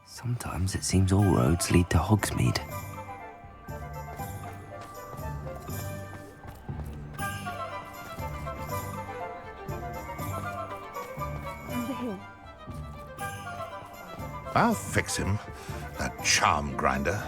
Sometimes it seems all roads lead to Hogsmeade. I'll fix him, that charm grinder.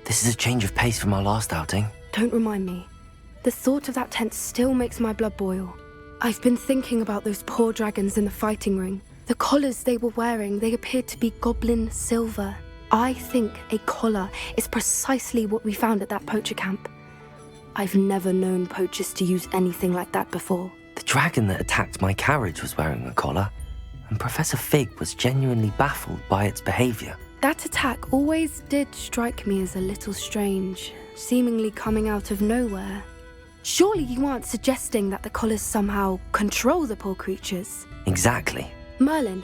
This is a change of pace from our last outing. Don't remind me. The thought of that tent still makes my blood boil. I've been thinking about those poor dragons in the fighting ring. The collars they were wearing, they appeared to be goblin silver. I think a collar is precisely what we found at that poacher camp. I've never known poachers to use anything like that before. The dragon that attacked my carriage was wearing a collar, and Professor Fig was genuinely baffled by its behavior. That attack always did strike me as a little strange, seemingly coming out of nowhere. Surely you aren't suggesting that the collars somehow control the poor creatures? Exactly. Merlin,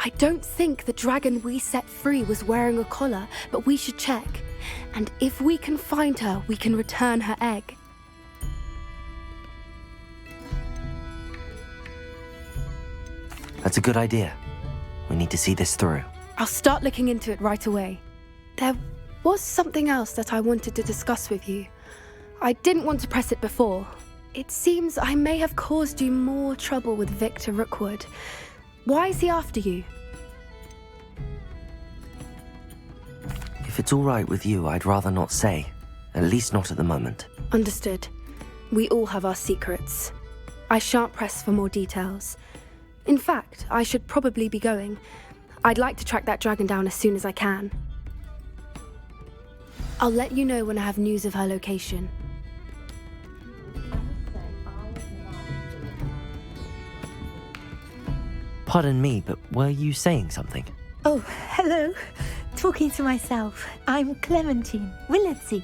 I don't think the dragon we set free was wearing a collar, but we should check. And if we can find her, we can return her egg. That's a good idea. We need to see this through. I'll start looking into it right away. There was something else that I wanted to discuss with you. I didn't want to press it before. It seems I may have caused you more trouble with Victor Rookwood. Why is he after you? If it's all right with you, I'd rather not say. At least not at the moment. Understood. We all have our secrets. I shan't press for more details. In fact, I should probably be going. I'd like to track that dragon down as soon as I can. I'll let you know when I have news of her location. Pardon me, but were you saying something? Oh, hello. Talking to myself. I'm Clementine, Willardsy,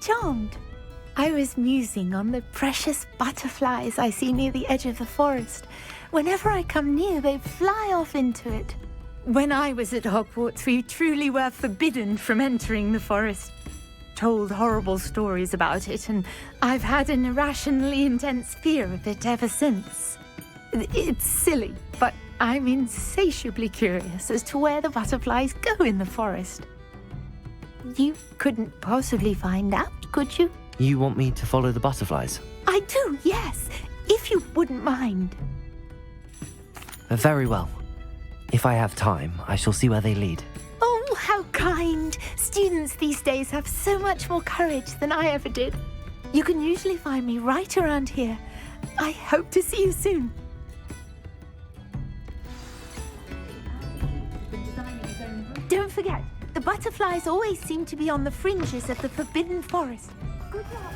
charmed. I was musing on the precious butterflies I see near the edge of the forest. Whenever I come near, they fly off into it. When I was at Hogwarts, we truly were forbidden from entering the forest. Told horrible stories about it, and I've had an irrationally intense fear of it ever since. It's silly, but I'm insatiably curious as to where the butterflies go in the forest. You couldn't possibly find out, could you? You want me to follow the butterflies? I do, yes, if you wouldn't mind. Very well. If I have time, I shall see where they lead. Oh, how kind. Students these days have so much more courage than I ever did. You can usually find me right around here. I hope to see you soon. Don't forget, the butterflies always seem to be on the fringes of the Forbidden Forest. Good luck.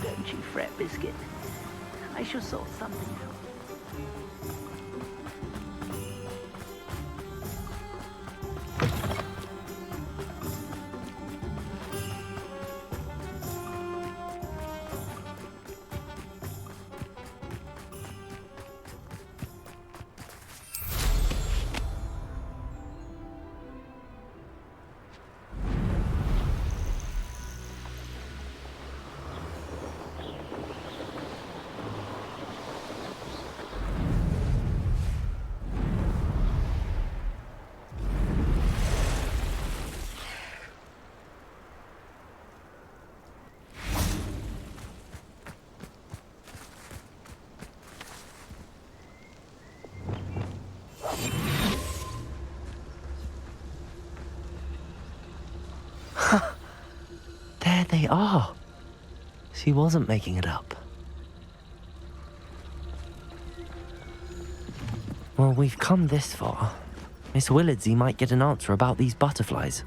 Don't you fret, Biscuit. I shall sort something out. There they are. She wasn't making it up. Well, we've come this far. Miss Willardsy might get an answer about these butterflies.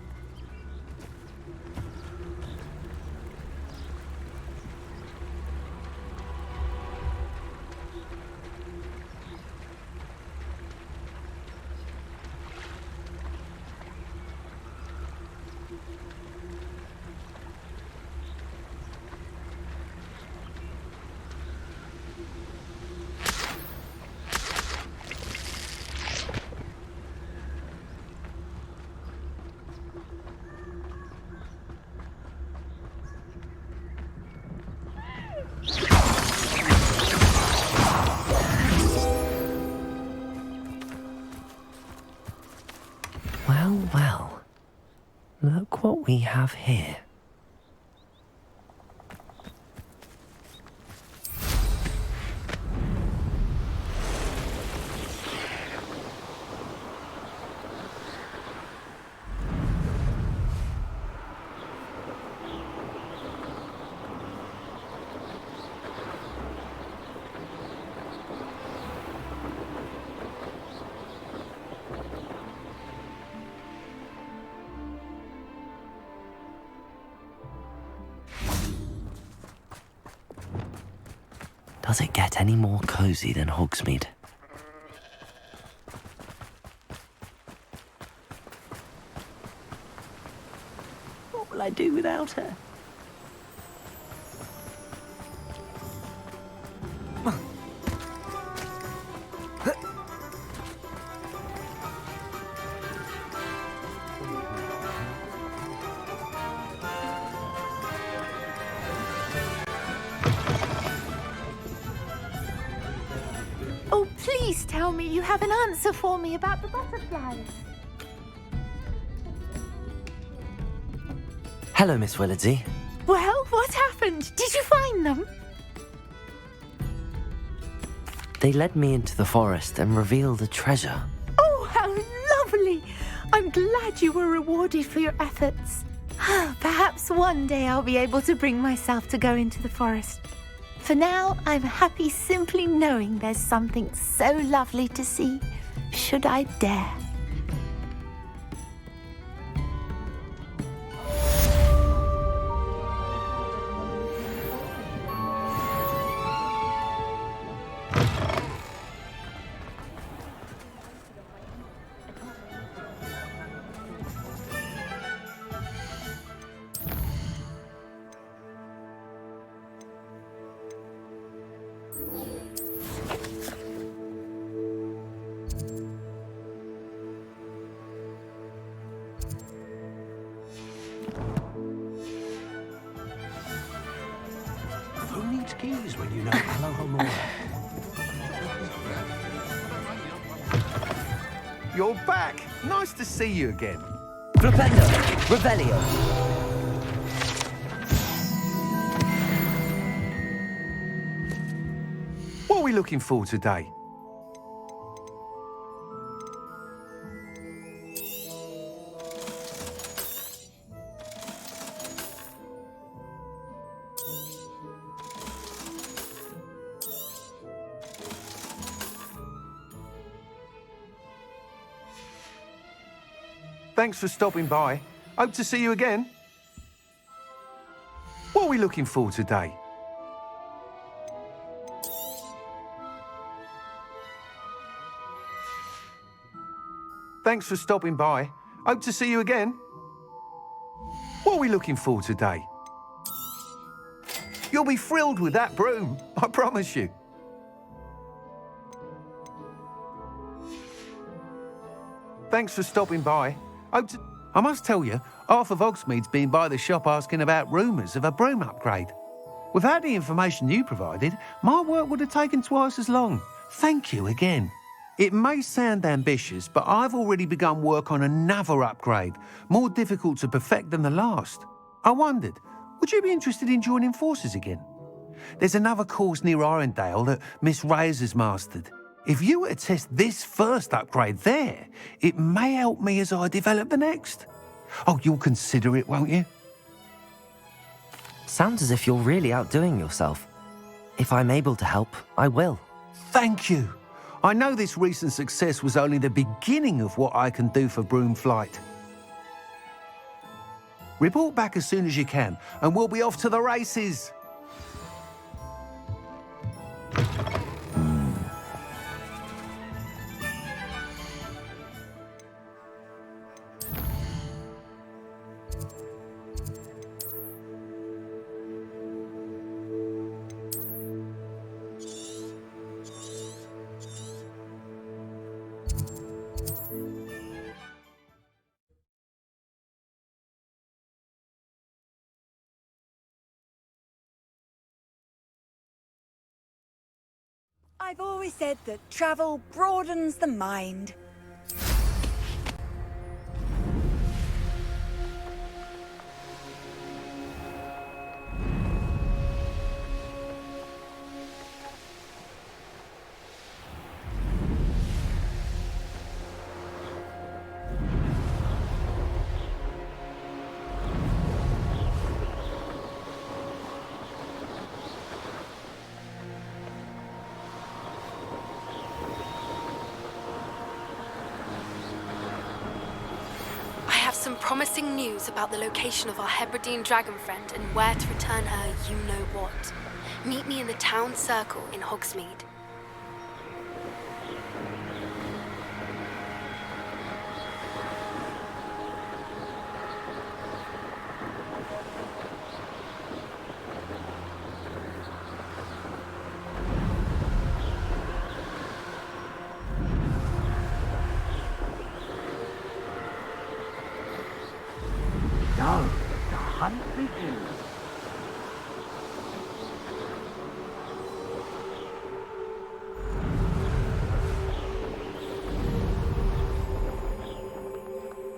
Well, well. Look what we have here. Does it get any more cozy than Hogsmeade? What will I do without her? Oh, please tell me you have an answer for me about the butterflies. Hello, Miss Willardsy. Well, what happened? Did you find them? They led me into the forest and revealed a treasure. Oh, how lovely! I'm glad you were rewarded for your efforts. Perhaps one day I'll be able to bring myself to go into the forest. For now, I'm happy simply knowing there's something so lovely to see, should I dare. Who needs keys when you know Hello You're back. Nice to see you again. Flipendo, Revelio. What are we looking for today? Thanks for stopping by. Hope to see you again. What are we looking for today? Thanks for stopping by. Hope to see you again. What are we looking for today? You'll be thrilled with that broom, I promise you. Thanks for stopping by. I must tell you, half of Hogsmeade's been by the shop asking about rumours of a broom upgrade. Without the information you provided, my work would have taken twice as long. Thank you again. It may sound ambitious, but I've already begun work on another upgrade, more difficult to perfect than the last. I wondered, would you be interested in joining forces again? There's another course near Arendelle that Miss Reyes has mastered. If you were to test this first upgrade there, it may help me as I develop the next. Oh, you'll consider it, won't you? Sounds as if you're really outdoing yourself. If I'm able to help, I will. Thank you. I know this recent success was only the beginning of what I can do for broom flight. Report back as soon as you can, and we'll be off to the races. I've always said that travel broadens the mind. Some promising news about the location of our Hebridean dragon friend and where to return her you-know-what. Meet me in the town circle in Hogsmeade. Now, the hunt begins.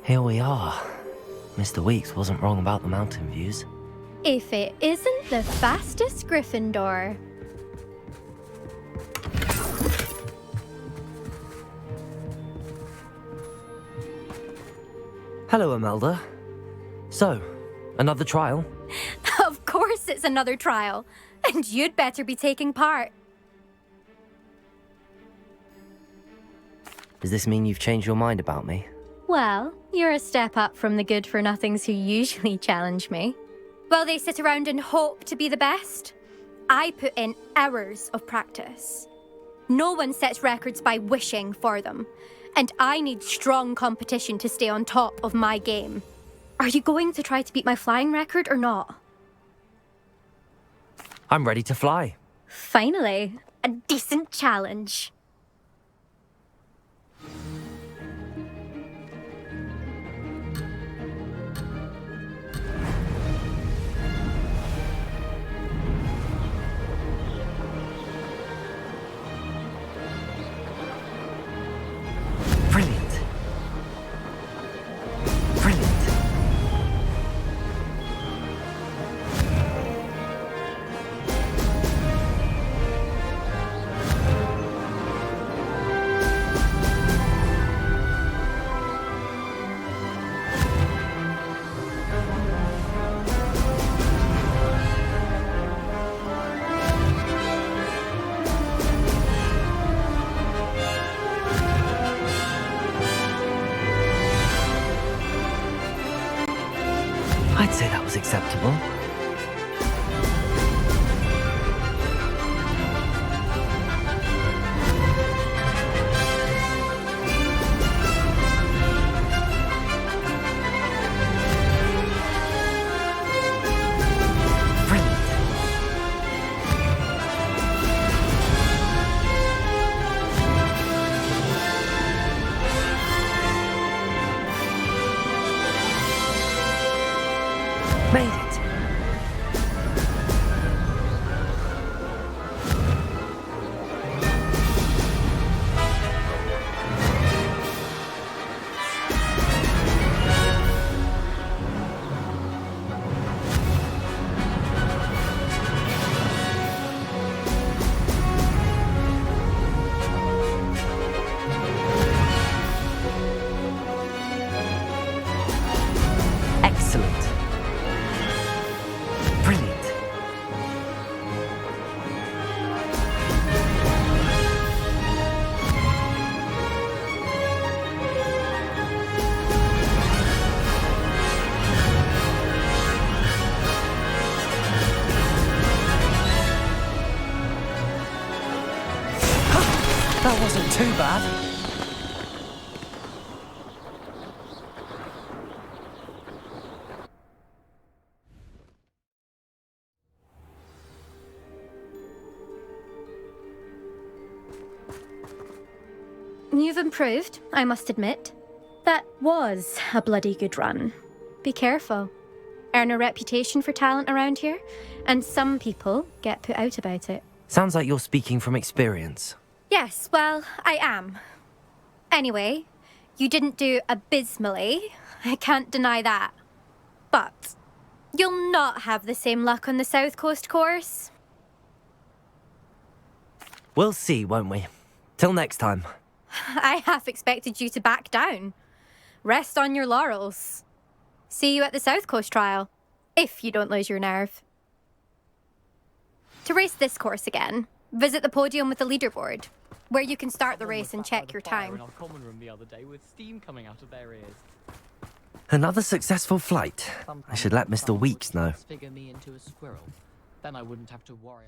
Here we are. Mr. Weeks wasn't wrong about the mountain views. If it isn't the fastest Gryffindor. Hello, Imelda. So, another trial? Of course it's another trial. And you'd better be taking part. Does this mean you've changed your mind about me? Well, you're a step up from the good-for-nothings who usually challenge me. While they sit around and hope to be the best, I put in hours of practice. No one sets records by wishing for them, and I need strong competition to stay on top of my game. Are you going to try to beat my flying record or not? I'm ready to fly. Finally, a decent challenge. Brilliant. Brilliant. I'd say that was acceptable. Brilliant. Made it. That wasn't too bad. You've improved, I must admit. That was a bloody good run. Be careful. Earn a reputation for talent around here, and some people get put out about it. Sounds like you're speaking from experience. Yes, well, I am. Anyway, you didn't do abysmally. I can't deny that. But you'll not have the same luck on the South Coast course. We'll see, won't we? Till next time. I half expected you to back down. Rest on your laurels. See you at the South Coast trial, if you don't lose your nerve. To race this course again, visit the podium with the leaderboard, where you can start the race and check your time. In our common room the other day with steam coming out of their ears. Another successful flight. I should let Mr. Weeks know. Figure me into a squirrel. Then I wouldn't have to worry.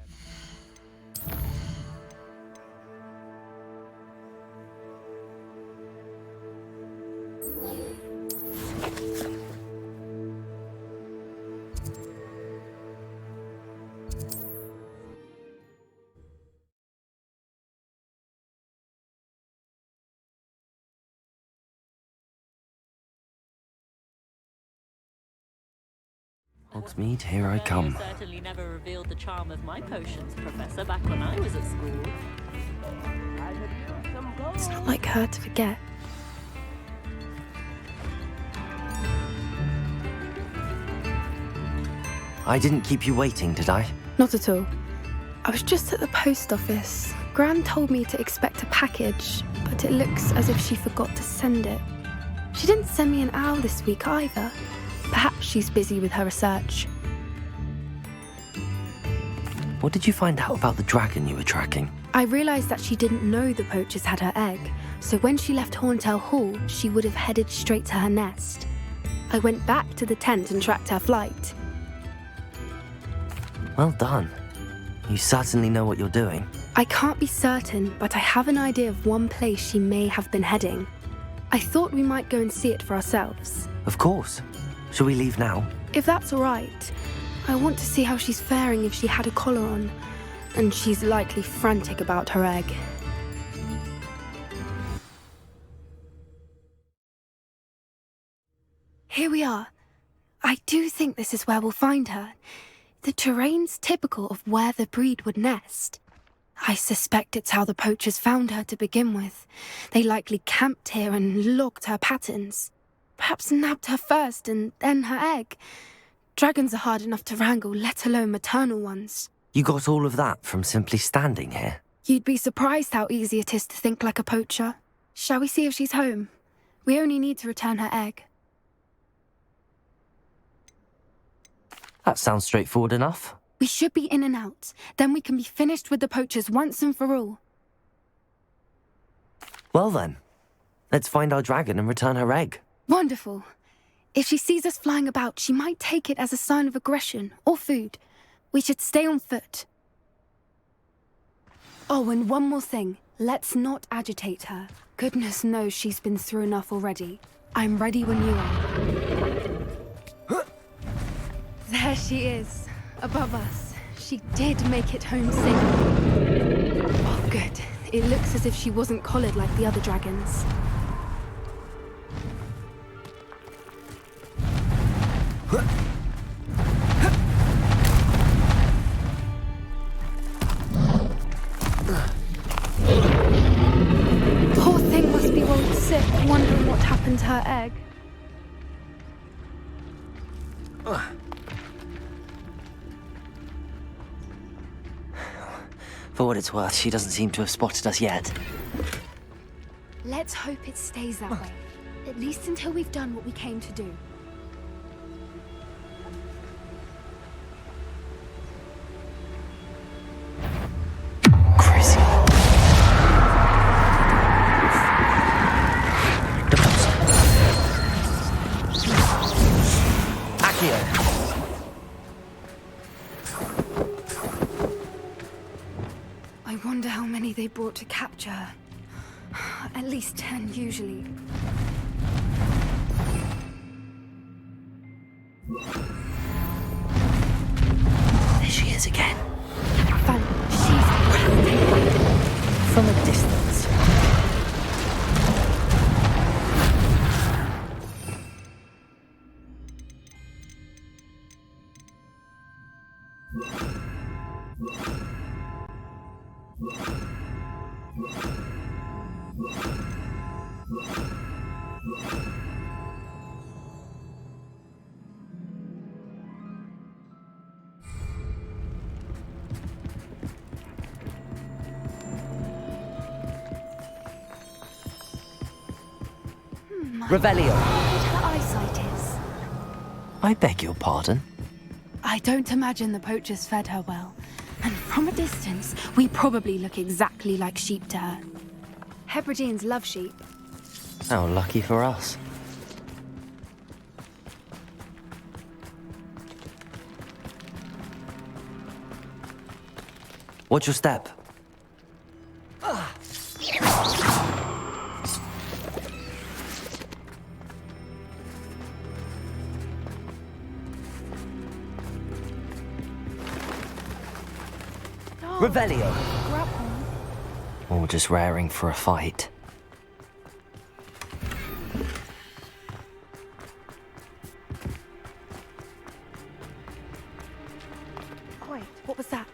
Hogsmeade, here I come. You certainly never revealed the charm of my potions, Professor, back when I was at school. It's not like her to forget. I didn't keep you waiting, did I? Not at all. I was just at the post office. Gran told me to expect a package, but it looks as if she forgot to send it. She didn't send me an owl this week either. Perhaps she's busy with her research. What did you find out about the dragon you were tracking? I realised that she didn't know the poachers had her egg, so when she left Horntail Hall, she would have headed straight to her nest. I went back to the tent and tracked her flight. Well done. You certainly know what you're doing. I can't be certain, but I have an idea of one place she may have been heading. I thought we might go and see it for ourselves. Of course. Shall we leave now? If that's all right. I want to see how she's faring if she had a collar on. And she's likely frantic about her egg. Here we are. I do think this is where we'll find her. The terrain's typical of where the breed would nest. I suspect it's how the poachers found her to begin with. They likely camped here and logged her patterns. Perhaps nabbed her first and then her egg. Dragons are hard enough to wrangle, let alone maternal ones. You got all of that from simply standing here? You'd be surprised how easy it is to think like a poacher. Shall we see if she's home? We only need to return her egg. That sounds straightforward enough. We should be in and out. Then we can be finished with the poachers once and for all. Well then, let's find our dragon and return her egg. Wonderful. If she sees us flying about, she might take it as a sign of aggression or food. We should stay on foot. Oh, and one more thing. Let's not agitate her. Goodness knows she's been through enough already. I'm ready when you are. There she is, above us. She did make it home safe. Oh, good. It looks as if she wasn't collared like the other dragons. Poor thing must be worried sick, wondering what happened to her egg. For what it's worth, she doesn't seem to have spotted us yet. Let's hope it stays that way. At least until we've done what we came to do. Crazy. Accio. I wonder how many they brought to capture her. At least 10 usually. There she is again. Fun. She's From a distance. Revelio. Her eyesight is. I beg your pardon. I don't imagine the poachers fed her well. And from a distance, we probably look exactly like sheep to her. Hebrideans love sheep. How lucky for us. Watch your step. Revelio. Or just raring for a fight. Wait, what was that?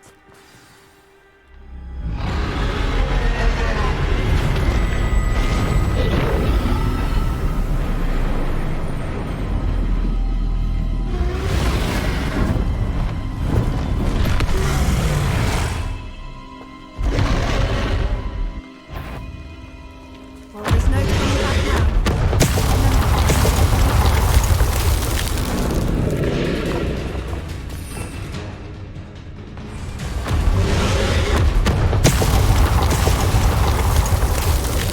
Well, there's no turning back now.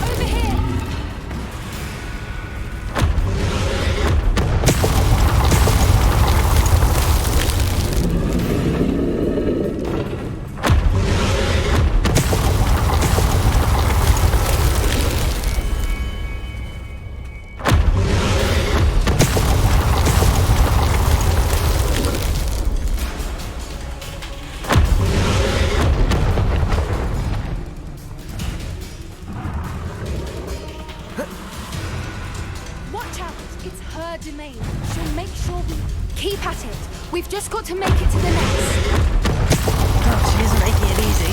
Over here! Watch out! It's her domain. She'll make sure we keep at it. We've just got to make it to the nest. Oh, she isn't making it easy.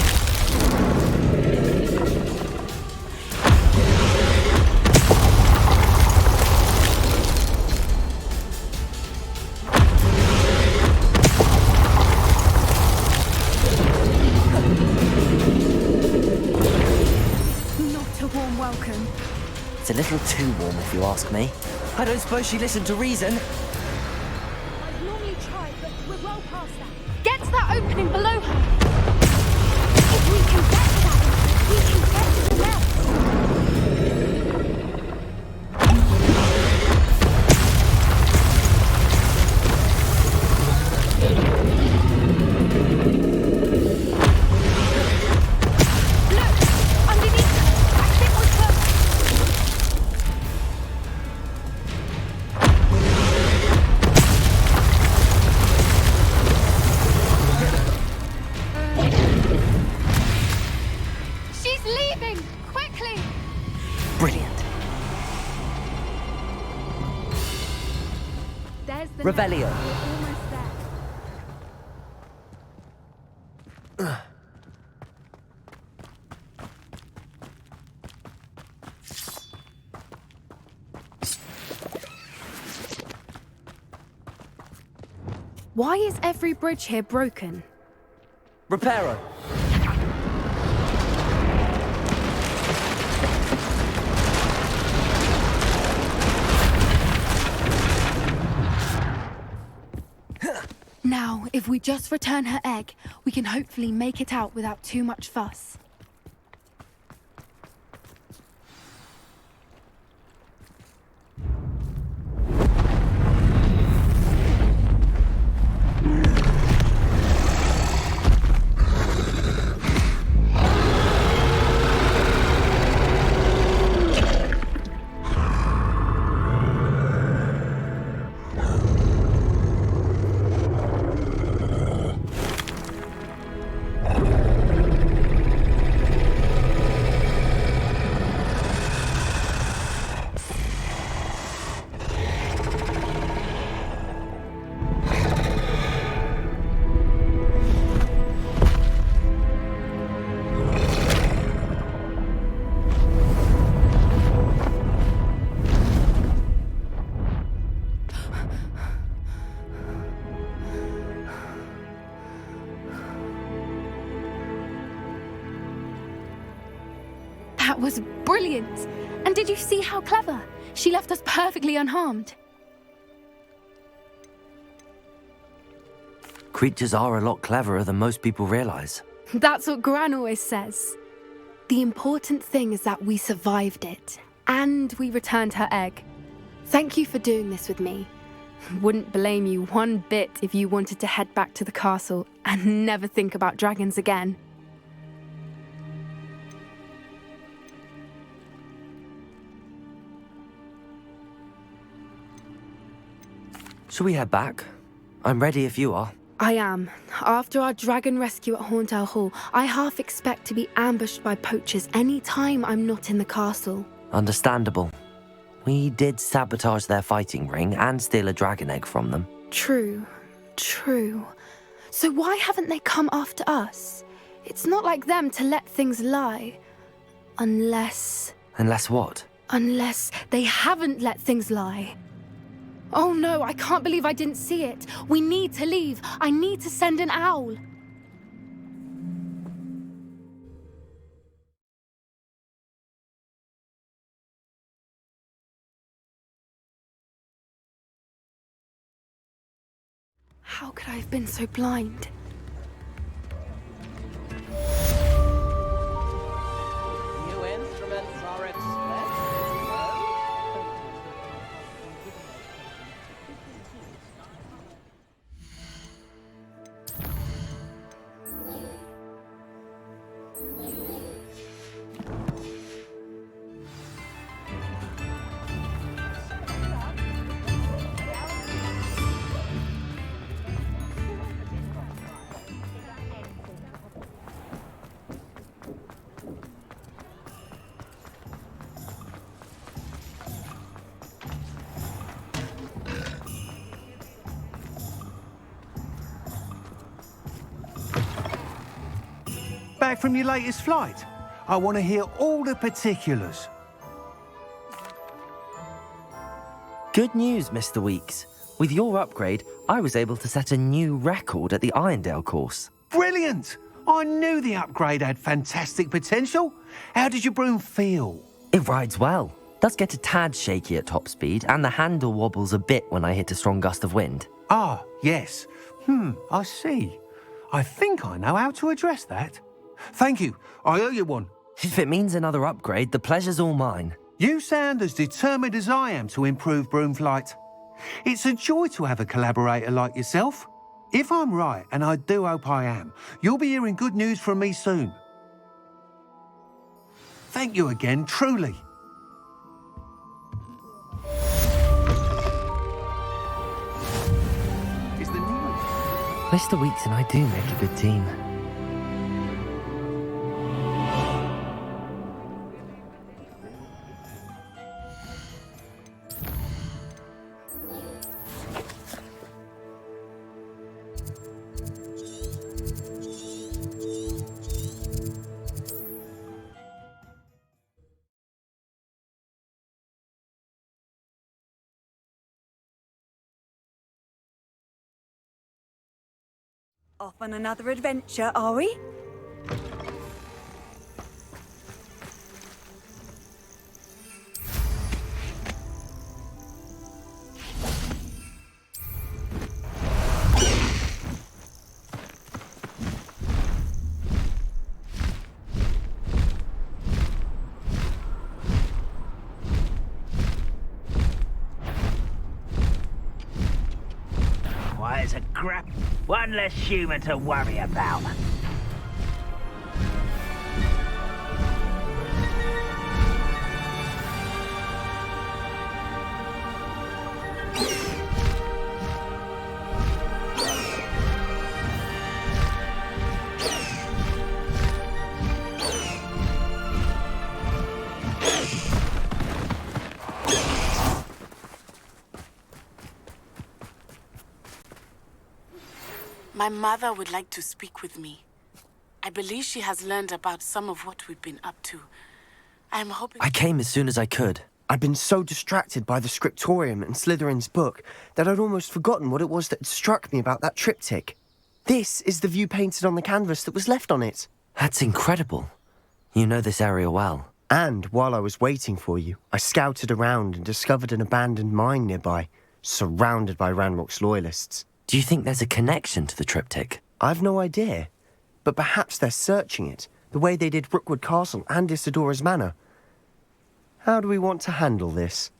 Not a warm welcome. It's a little too warm, if you ask me. I don't suppose she listened to reason. I've normally tried, but we're well past that. Get to that opening below her. If we can get to that, we can get to the nest. Look! Underneath her! I think we're close. She's leaving! Quickly! Brilliant. There's the Revelio. nest. We're almost there. Why is every bridge here broken? Reparo. Now, if we just return her egg, we can hopefully make it out without too much fuss. That was brilliant. And did you see how clever? She left us perfectly unharmed. Creatures are a lot cleverer than most people realize. That's what Gran always says. The important thing is that we survived it, and we returned her egg. Thank you for doing this with me. Wouldn't blame you one bit if you wanted to head back to the castle and never think about dragons again. Shall we head back? I'm ready if you are. I am. After our dragon rescue at Hauntel Hall, I half expect to be ambushed by poachers any time I'm not in the castle. Understandable. We did sabotage their fighting ring and steal a dragon egg from them. True. So why haven't they come after us? It's not like them to let things lie. Unless what? Unless they haven't let things lie. Oh no, I can't believe I didn't see it. We need to leave. I need to send an owl. How could I have been so blind? New instruments are expected. Back from your latest flight? I want to hear all the particulars. Good news, Mr. Weeks. With your upgrade, I was able to set a new record at the Irondale course. Brilliant! I knew the upgrade had fantastic potential. How did your broom feel? It rides well. Does get a tad shaky at top speed, and the handle wobbles a bit when I hit a strong gust of wind. Ah, yes. I see. I think I know how to address that. Thank you. I owe you one. If it means another upgrade, the pleasure's all mine. You sound as determined as I am to improve broom flight. It's a joy to have a collaborator like yourself. If I'm right, and I do hope I am, you'll be hearing good news from me soon. Thank you again, truly. Is the new... Mr. Weeks and I do make a good team. Off on another adventure, are we? Why, it's a crap. One less human to worry about. My mother would like to speak with me. I believe she has learned about some of what we've been up to. I'm hoping... I came as soon as I could. I'd been so distracted by the scriptorium and Slytherin's book that I'd almost forgotten what it was that had struck me about that triptych. This is the view painted on the canvas that was left on it. That's incredible. You know this area well. And while I was waiting for you, I scouted around and discovered an abandoned mine nearby, surrounded by Ranrock's loyalists. Do you think there's a connection to the triptych? I've no idea, but perhaps they're searching it, the way they did Rookwood Castle and Isidora's Manor. How do we want to handle this?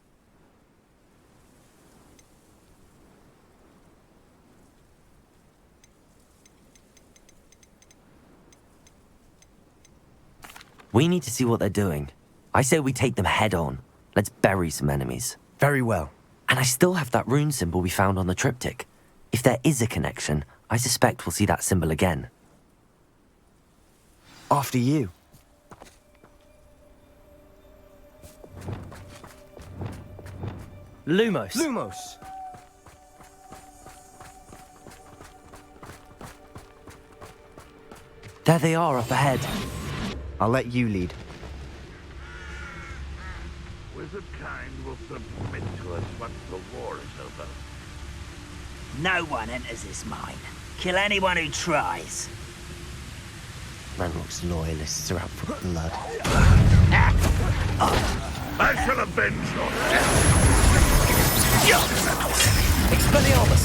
We need to see what they're doing. I say we take them head on. Let's bury some enemies. Very well. And I still have that rune symbol we found on the triptych. If there is a connection, I suspect we'll see that symbol again. After you. Lumos. Lumos! There they are up ahead. I'll let you lead. Wizard kind will submit to us once the war is over. No one enters this mine. Kill anyone who tries. Ranrock's loyalists are out for blood. I shall avenge your Expelliarmus!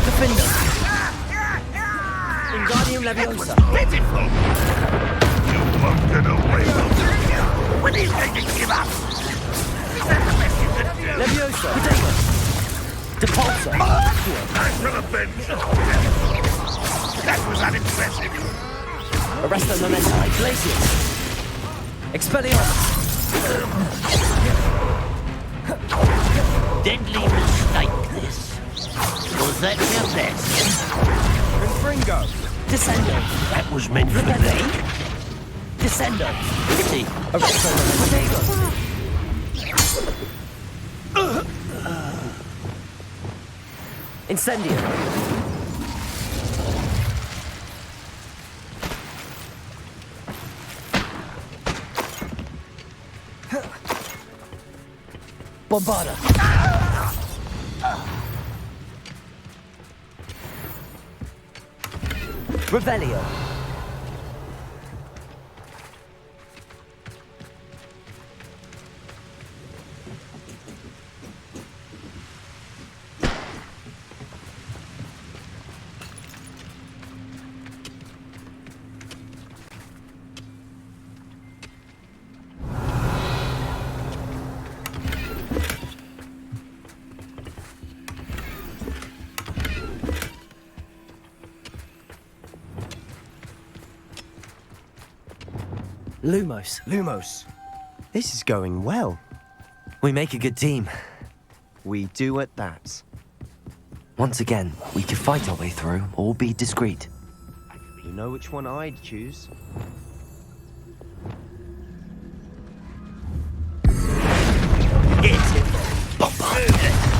Defender! Wingardium Leviosa! pitiful! You won't get away with it! When he's going to give up! Is that the best you can do? Leviosa! Potato! Depulsor! I shall avenge your death! That was unimpressive! Arresto Mementi! Glacius! Expelliarmus! Deadly mistake, this. Was that your best? Confringo! Descendo! That was meant for me. Descendo! Pity! Arresto Mementi! Incendio! Bombarda! Revelio! Lumos. Lumos. This is going well. We make a good team. We do at that. Once again, we could fight our way through or be discreet. You know which one I'd choose?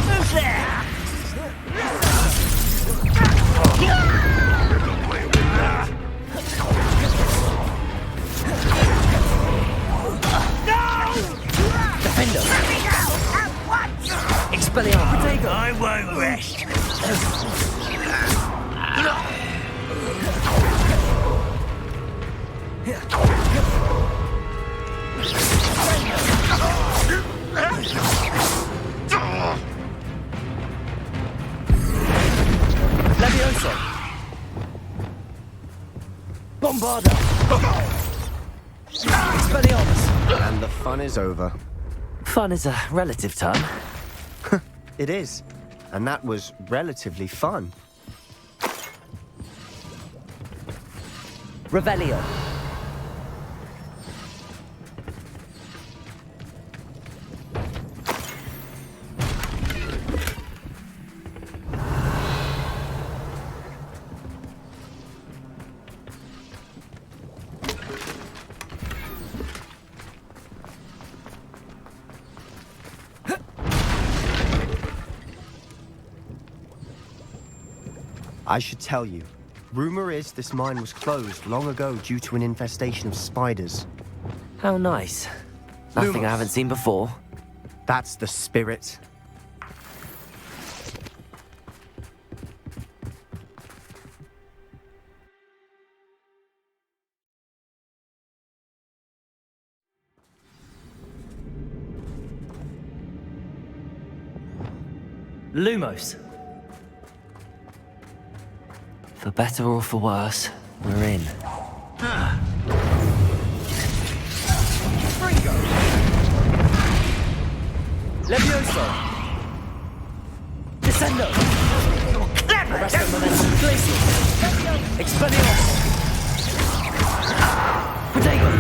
Who's there? Defender! Expelliarmus! Potato! I won't rest. Leviosa! Bombarda! Expelliarmus! And the fun is over. Fun is a relative term. It is. And that was relatively fun. Revelio. I should tell you. Rumor is this mine was closed long ago due to an infestation of spiders. How nice. Nothing Lumos. I haven't seen before. That's the spirit. Lumos. For better or for worse, we're in. Levioso! Descendo! Arresto momentum glacial! Expelliarmus! Protego!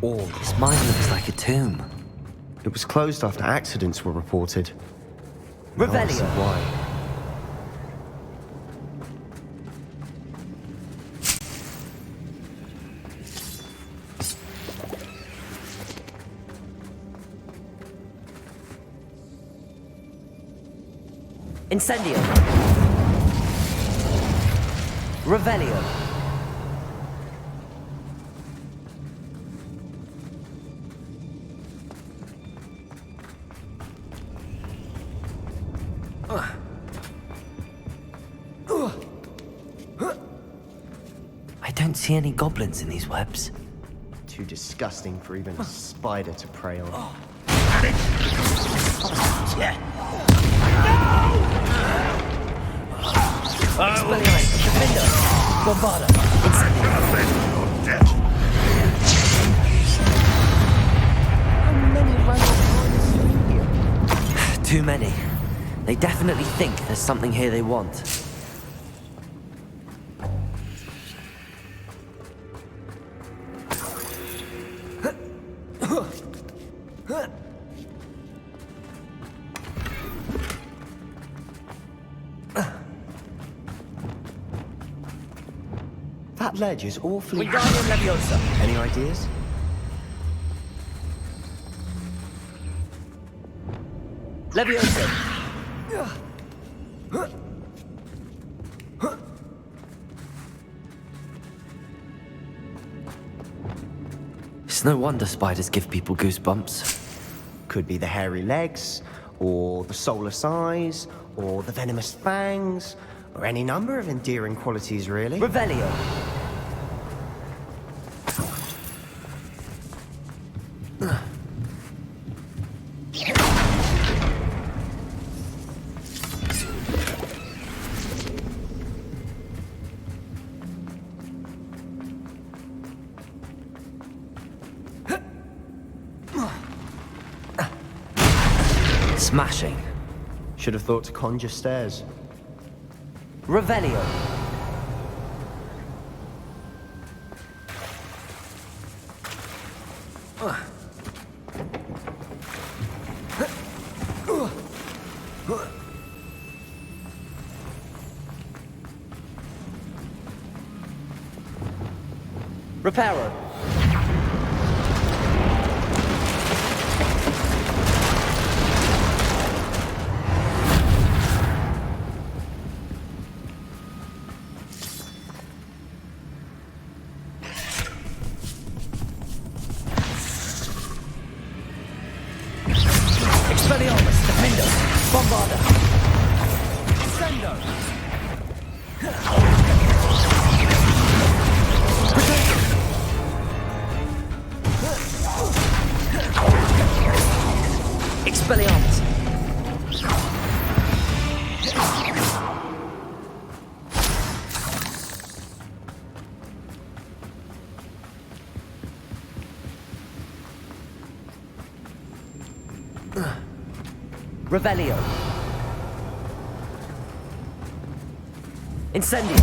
Oh, this mine looks like a tomb. It was closed after accidents were reported. Revelio! Why? Incendio. Revelio. I don't see any goblins in these webs. Too disgusting for even a spider to prey on. Expelliarmus, Defender, Bombarda, Incendio. How many random here? Too many. They definitely think there's something here they want. That ledge is awfully... Wingardium Leviosa. Any ideas? Leviosa. It's no wonder spiders give people goosebumps. Could be the hairy legs, or the soulless eyes, or the venomous fangs, or any number of endearing qualities, really. Revelio. Smashing. Should have thought to conjure stairs. Revelio. Reparo. Expelliarmus, Defender, Bombarda, Sendo, Expelliarmus. Revelio. Incendio.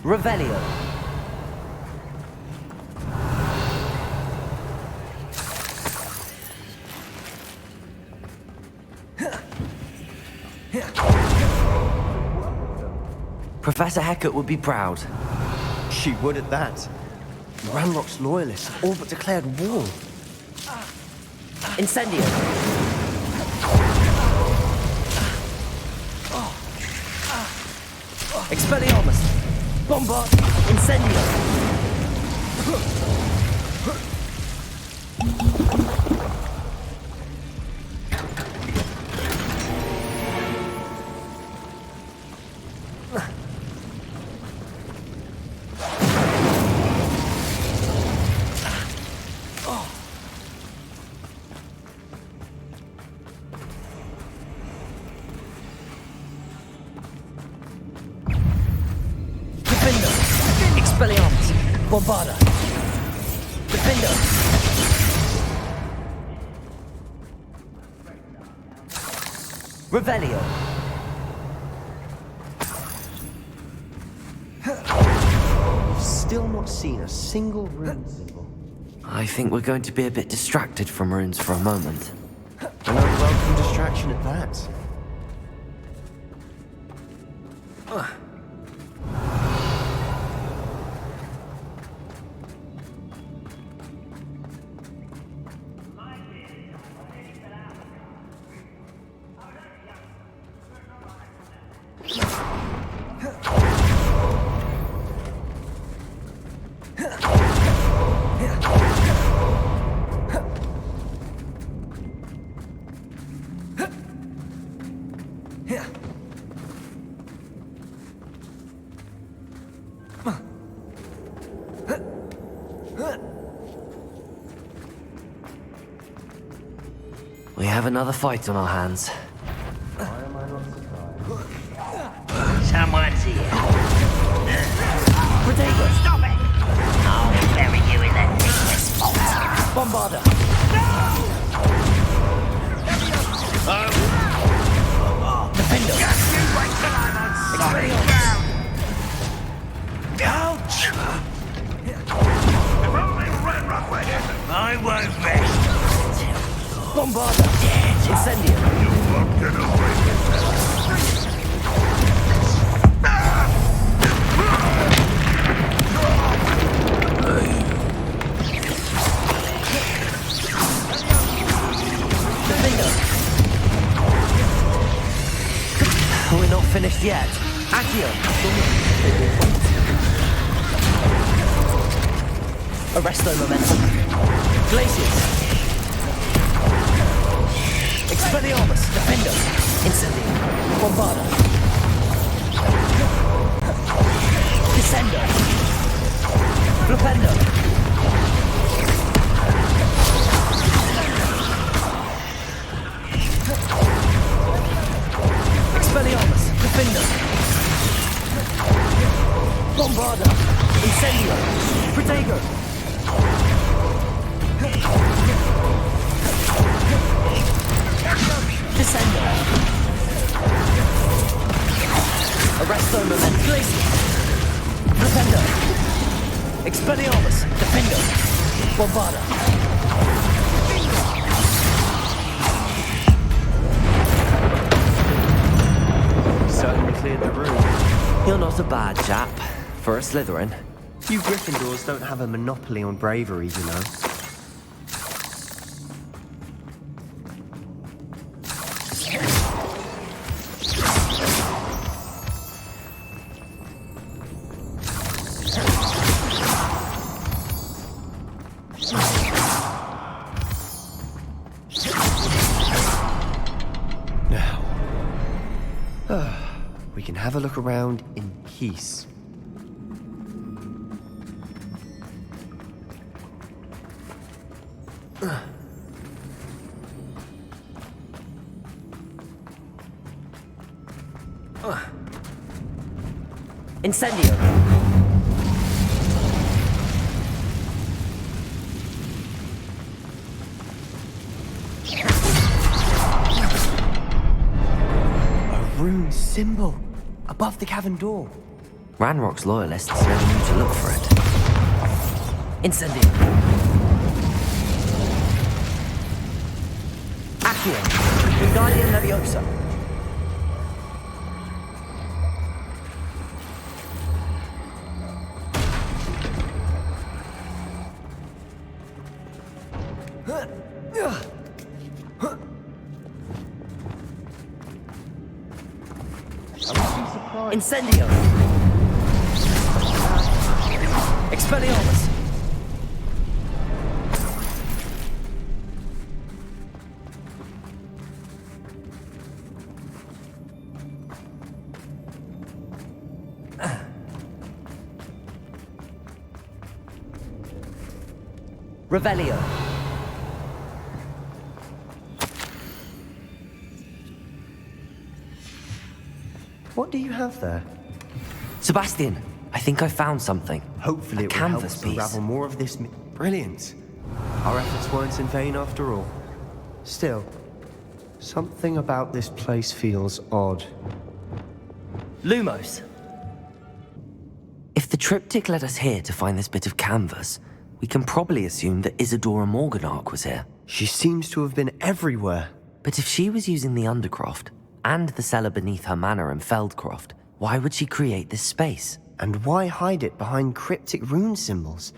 Revelio. Professor Hecat would be proud. She would at that. Ranrock's loyalists have all but declared war. Incendio. Expelliarmus. Bombard. Incendio. Expelliarmus! Bombarda! Defender! Revelio! We've still not seen a single rune symbol. I think we're going to be a bit distracted from runes for a moment. An unwelcome distraction at that. We have another fight on our hands. Someone's here. Protego! Stop it! I'll bury you in that deepest vault. Bombarda! Defender! Just you wait till I'm on solid ground. Ouch! If only Red Rock were here. I won't rest. Bombarda! Incendio! You won't get away with that. We're not finished yet. Accio! Arresto momentum. Glacius! Expelliarmus! Defender! Incendio! Bombarda! Descendo! Flipendo! Expelliarmus! Defender! Bombarda! Incendio! Protego! Descendo! Arresto momentum! Glacius! Flipendo! Expelliarmus! Defender! Bombarda! Certainly cleared the room. You're not a bad chap for a Slytherin. You Gryffindors don't have a monopoly on bravery, you know. Now, we can have a look around in peace. Incendio! A rune symbol above the cavern door. Ranrock's loyalists never knew to look for it. Incendio! Accio! Wingardium Leviosa! Incendio! Expelliarmus! Revelio! What do you have there? Sebastian, I think I found something. Hopefully it will help us unravel more of this. Brilliant. Our efforts weren't in vain after all. Still, something about this place feels odd. Lumos. If the triptych led us here to find this bit of canvas, we can probably assume that Isadora Morganach was here. She seems to have been everywhere. But if she was using the Undercroft and the cellar beneath her manor in Feldcroft, why would she create this space? And why hide it behind cryptic rune symbols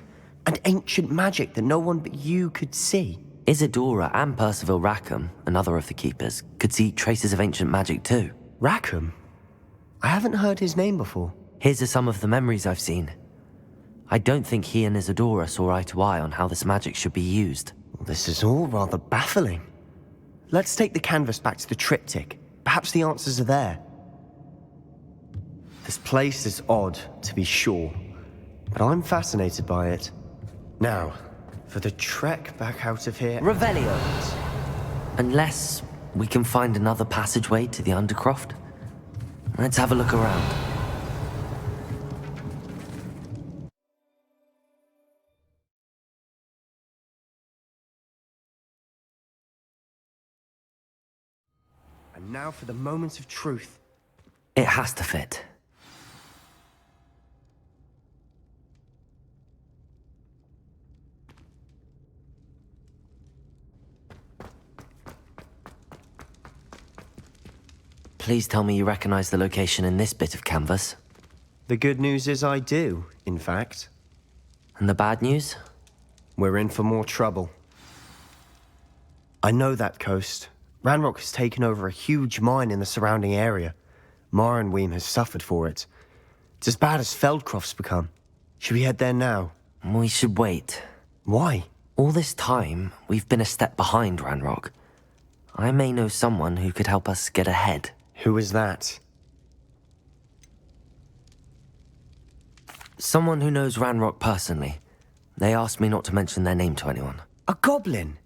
and ancient magic that no one but you could see? Isadora and Percival Rackham, another of the keepers, could see traces of ancient magic too. Rackham? I haven't heard his name before. His are some of the memories I've seen. I don't think he and Isadora saw eye to eye on how this magic should be used. Well, this is all rather baffling. Let's take the canvas back to the triptych. Perhaps the answers are there. This place is odd, to be sure, but I'm fascinated by it. Now, for the trek back out of here... Revelio! Unless we can find another passageway to the Undercroft. Let's have a look around. And now for the moment of truth. It has to fit. Please tell me you recognize the location in this bit of canvas. The good news is I do, in fact. And the bad news? We're in for more trouble. I know that coast. Ranrock has taken over a huge mine in the surrounding area. Morrenweem has suffered for it. It's as bad as Feldcroft's become. Should we head there now? We should wait. Why? All this time, we've been a step behind Ranrock. I may know someone who could help us get ahead. Who is that? Someone who knows Ranrock personally. They asked me not to mention their name to anyone. A goblin?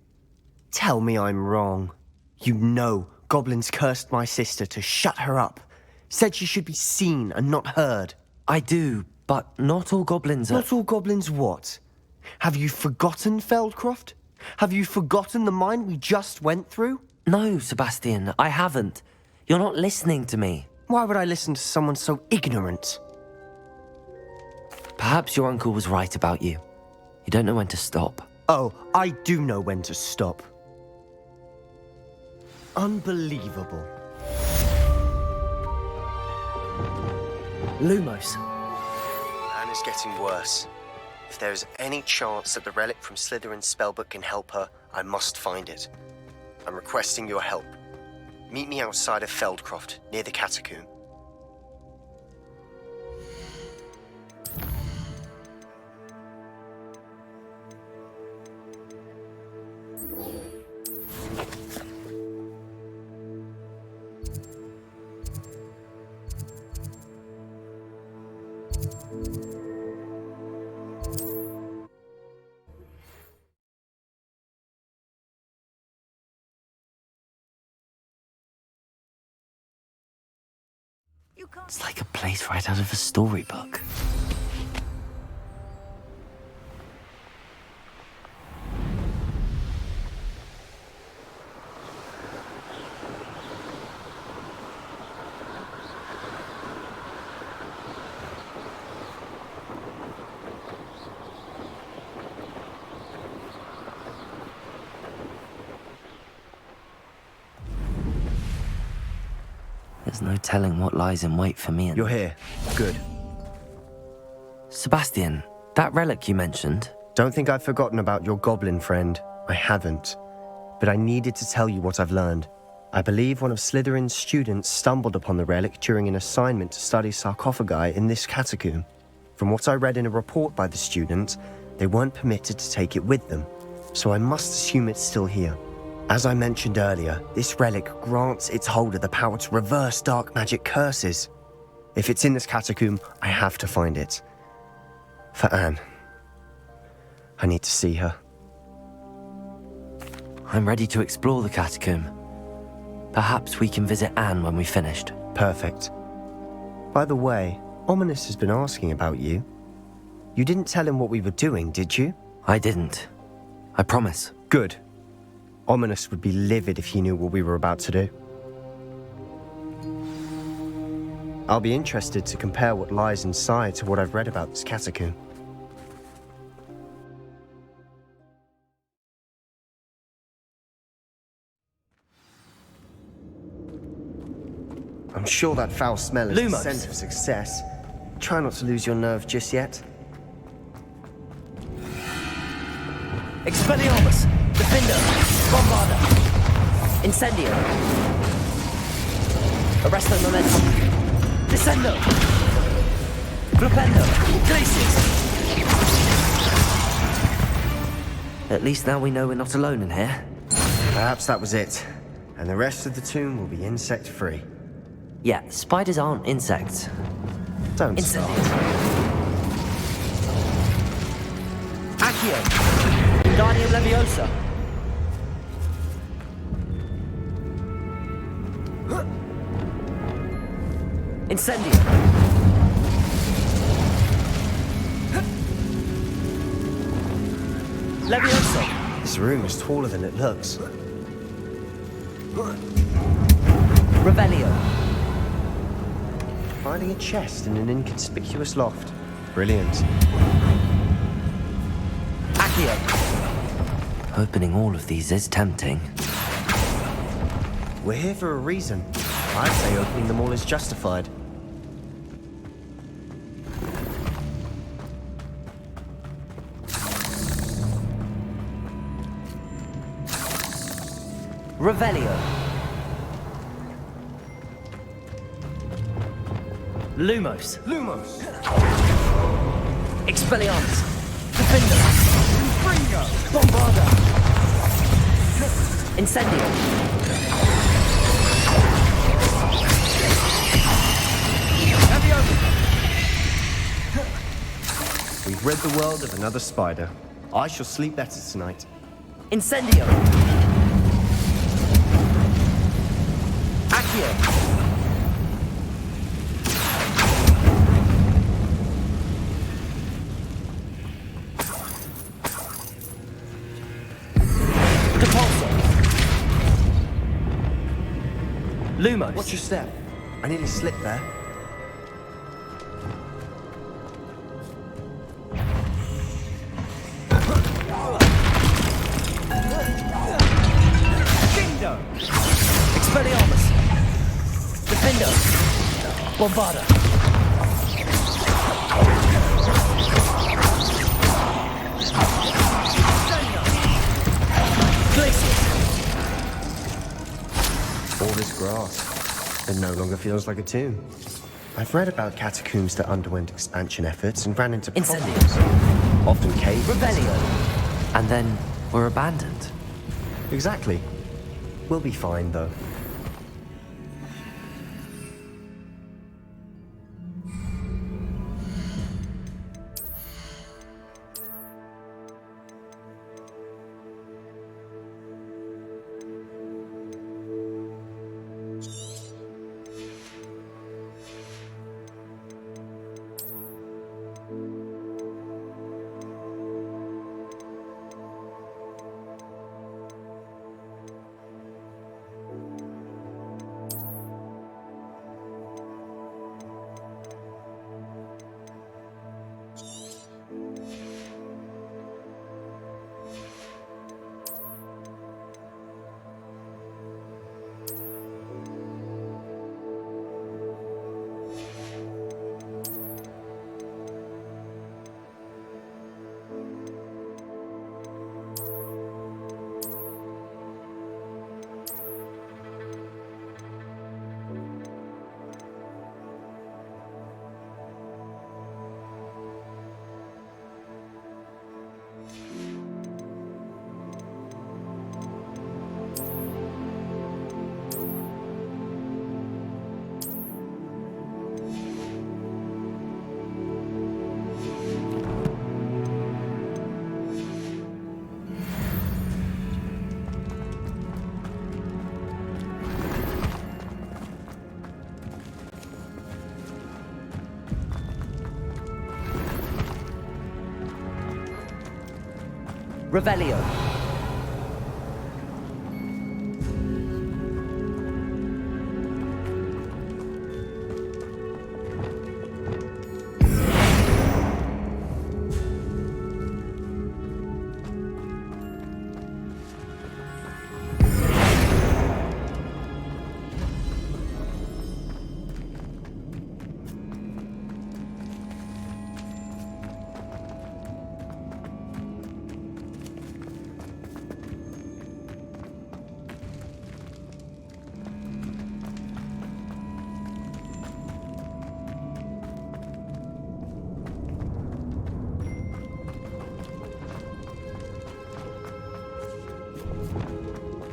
Tell me I'm wrong. You know goblins cursed my sister to shut her up. Said she should be seen and not heard. I do, but not all goblins are... Not all goblins what? Have you forgotten Feldcroft? Have you forgotten the mine we just went through? No, Sebastian, I haven't. You're not listening to me. Why would I listen to someone so ignorant? Perhaps your uncle was right about you. You don't know when to stop. Oh, I do know when to stop. Unbelievable. Lumos. Anna's getting worse. If there is any chance that the relic from Slytherin's spellbook can help her, I must find it. I'm requesting your help. Meet me outside of Feldcroft, near the catacomb. It's like a place right out of a storybook. There's no telling what lies in wait for me. You're here. Good. Sebastian, that relic you mentioned... Don't think I've forgotten about your goblin friend. I haven't. But I needed to tell you what I've learned. I believe one of Slytherin's students stumbled upon the relic during an assignment to study sarcophagi in this catacomb. From what I read in a report by the student, they weren't permitted to take it with them. So I must assume it's still here. As I mentioned earlier, this relic grants its holder the power to reverse dark magic curses. If it's in this catacomb, I have to find it. For Anne. I need to see her. I'm ready to explore the catacomb. Perhaps we can visit Anne when we've finished. Perfect. By the way, Ominous has been asking about you. You didn't tell him what we were doing, did you? I didn't. I promise. Good. Ominous would be livid if he knew what we were about to do. I'll be interested to compare what lies inside to what I've read about this catacomb. I'm sure that foul smell is Lumos. the scent of success. Try not to lose your nerve just yet. Expelliarmus! Defender! Bombarda! Incendio! Arresto momentum! Descendo! Flipendo! Glacius! At least now we know we're not alone in here. Perhaps that was it. And the rest of the tomb will be insect-free. Yeah, spiders aren't insects. Don't Incendio! Accio! Guardian Leviosa! Incendio! Leviosa! This room is taller than it looks. Revelio! Finding a chest in an inconspicuous loft. Brilliant. Accio! Opening all of these is tempting. We're here for a reason. I'd say opening them all is justified. Revelio! Lumos! Lumos! Expelliarmus! Defender! Bombarda! Incendio! We've rid the world of another spider. I shall sleep better tonight. Incendio! Accio! Depulso! Lumos! Watch your step. I nearly slipped there. Expelliarmus! Defender! Bombarda! Glacius! All this grass. It no longer feels like a tomb. I've read about catacombs that underwent expansion efforts and ran into Incendio! problems. Often caves. Revelio! And then were abandoned. Exactly. We'll be fine, though. Revelio.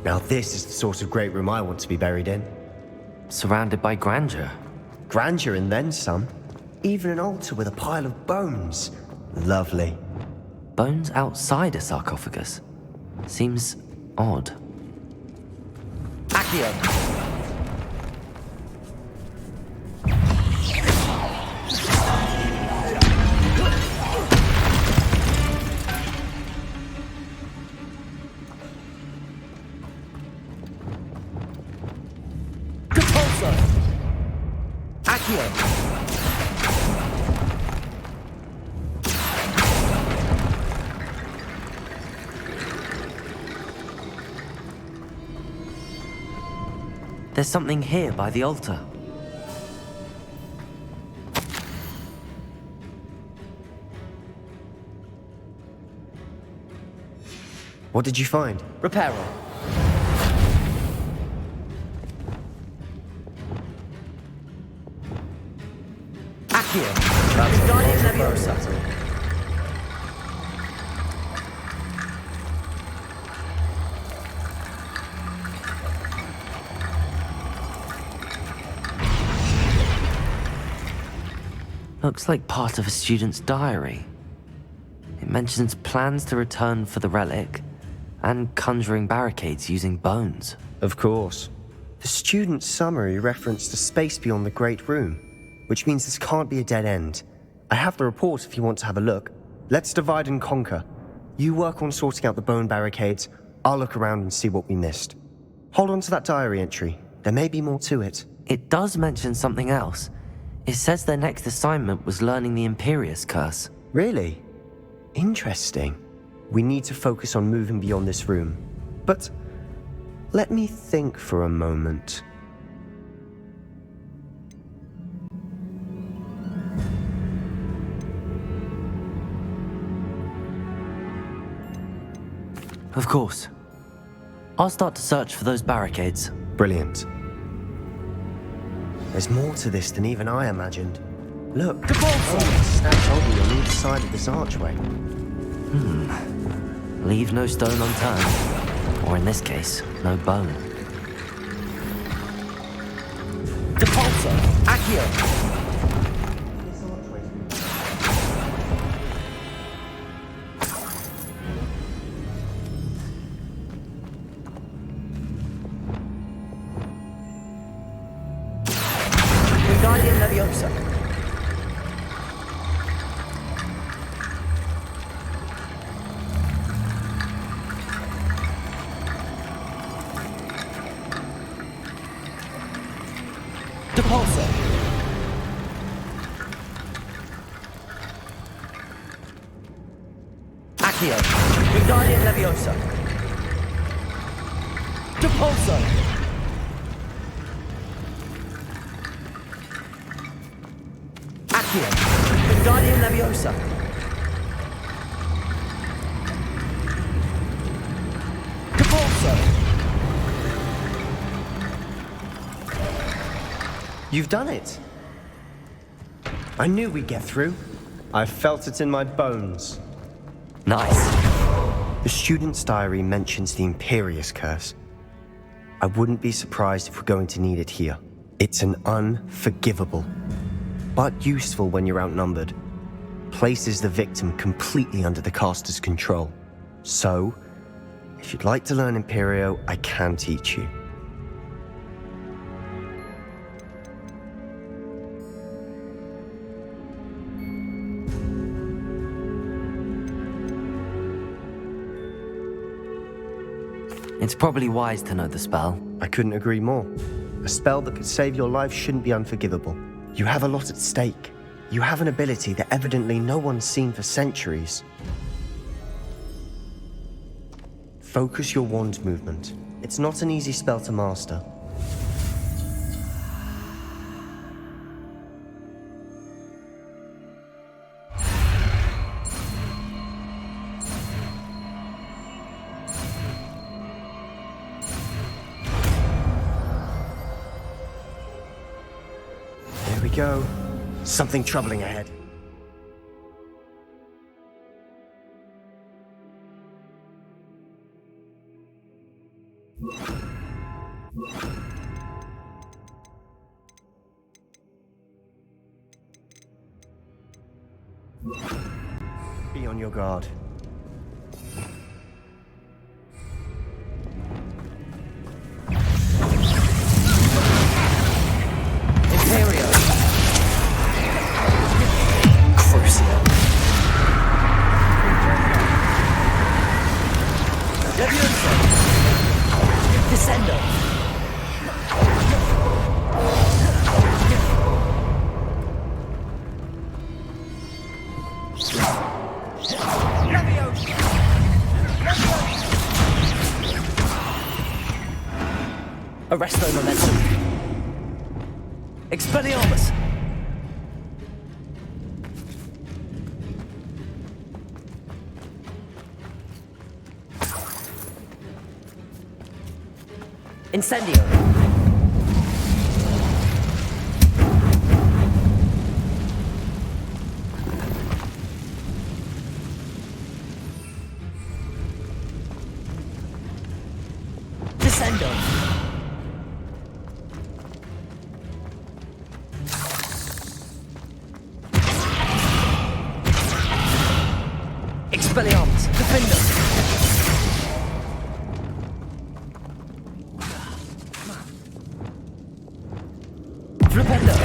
Now this is the sort of great room I want to be buried in. Surrounded by grandeur. Grandeur and then some. Even an altar with a pile of bones. Lovely. Bones outside a sarcophagus. Seems odd. Accio! There's something here by the altar. What did you find? Reparo. Accio. That's Leviosa. Looks like part of a student's diary. It mentions plans to return for the relic and conjuring barricades using bones. Of course. The student's summary referenced the space beyond the Great Room, which means this can't be a dead end. I have the report if you want to have a look. Let's divide and conquer. You work on sorting out the bone barricades. I'll look around and see what we missed. Hold on to that diary entry. There may be more to it. It does mention something else. It says their next assignment was learning the Imperius Curse. Really? Interesting. We need to focus on moving beyond this room. But let me think for a moment. Of course. I'll start to search for those barricades. Brilliant. There's more to this than even I imagined. Look, snapped over on either side of this archway. Leave no stone unturned. Or in this case, no bone. Depulso! Accio! Leviosa. Depulso! Accio! Wingardium Leviosa! Depulso! Accio! Wingardium Leviosa! Depulso! You've done it. I knew we'd get through. I felt it in my bones. Nice. The student's diary mentions the Imperius Curse. I wouldn't be surprised if we're going to need it here. It's an unforgivable, but useful when you're outnumbered. Places the victim completely under the caster's control. So, if you'd like to learn Imperio, I can teach you. It's probably wise to know the spell. I couldn't agree more. A spell that could save your life shouldn't be unforgivable. You have a lot at stake. You have an ability that evidently no one's seen for centuries. Focus your wand movement. It's not an easy spell to master. There we go. Something troubling ahead. Be on your guard. Imperio! Crucio! Leviosa! Descendo! Arresto momentum. Expelliarmus. Incendio. Descendo. Expelliarmus, defendo! Flipendo!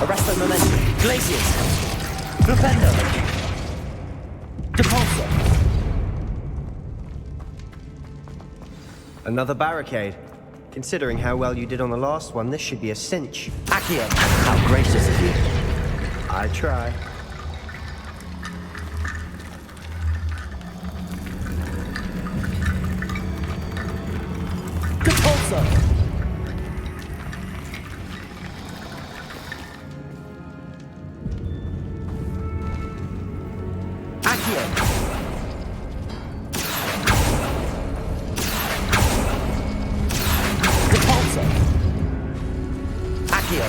Arresto momentum, glaciers! Flipendo! Depulso! Another barricade. Considering how well you did on the last one, this should be a cinch. Accio! How gracious of you. I try. Depulso! Accio! Depulso! Accio!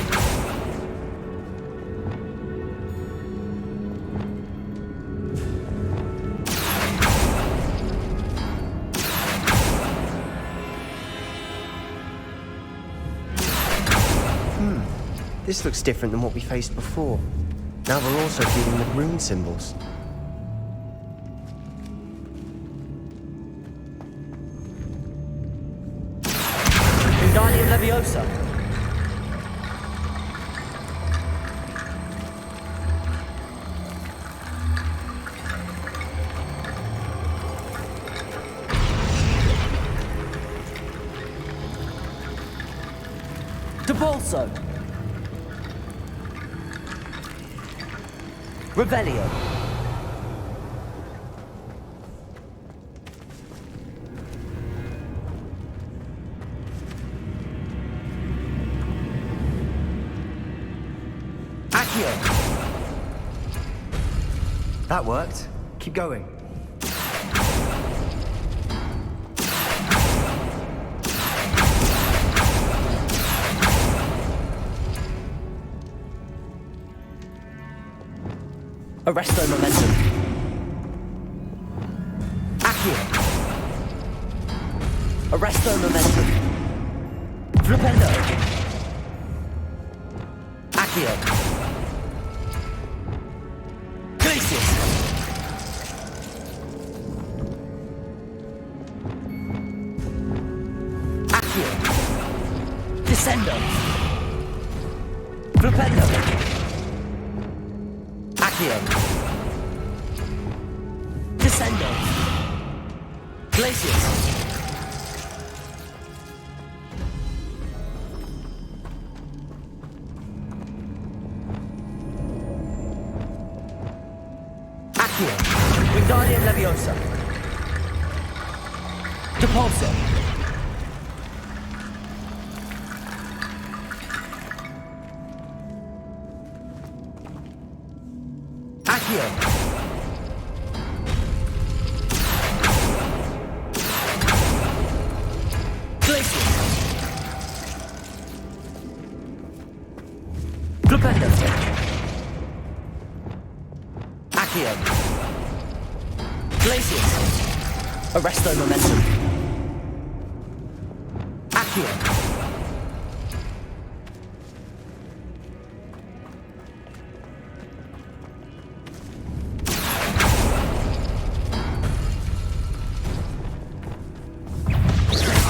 This looks different than what we faced before. Now we're also dealing with rune symbols. Wingardium Leviosa! Depulso! Revelio! Accio! That worked. Keep going. Arresto momentum. Accio! Arresto momentum. Flipendo! Accio! Glacius! Accio! Descendo! Flipendo! Accio! Descendo! Glaciers! Accio! Wingardium Leviosa! Depulso! Accio! Glaciers! Glupendo! Accio! Glaciers! Arresto Momentum! Accio!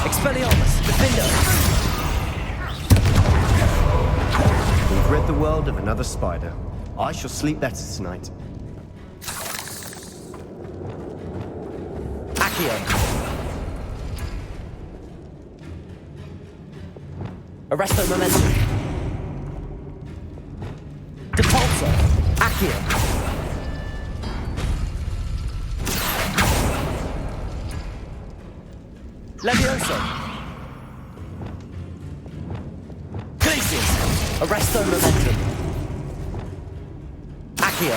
Expelliarmus! Defendo! We've rid the world of another spider. I shall sleep better tonight. Accio! Arresto Momentum! Depulso! Accio! Levioso! Glaciers! Arresto Momentum! Accio!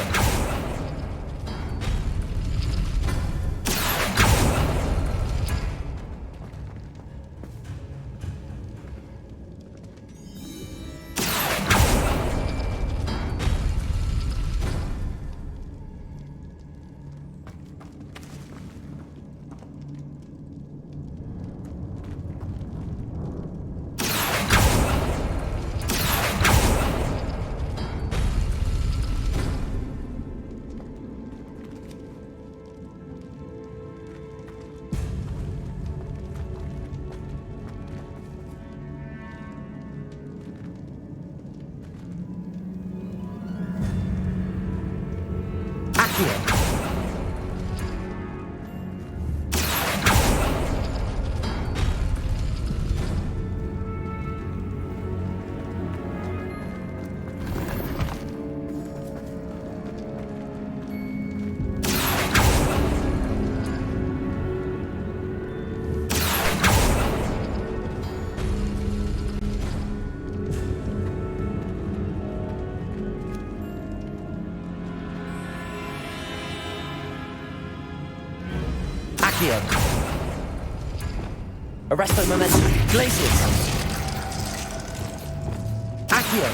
Accio! Arresto Momentum! Glaciers! Accio!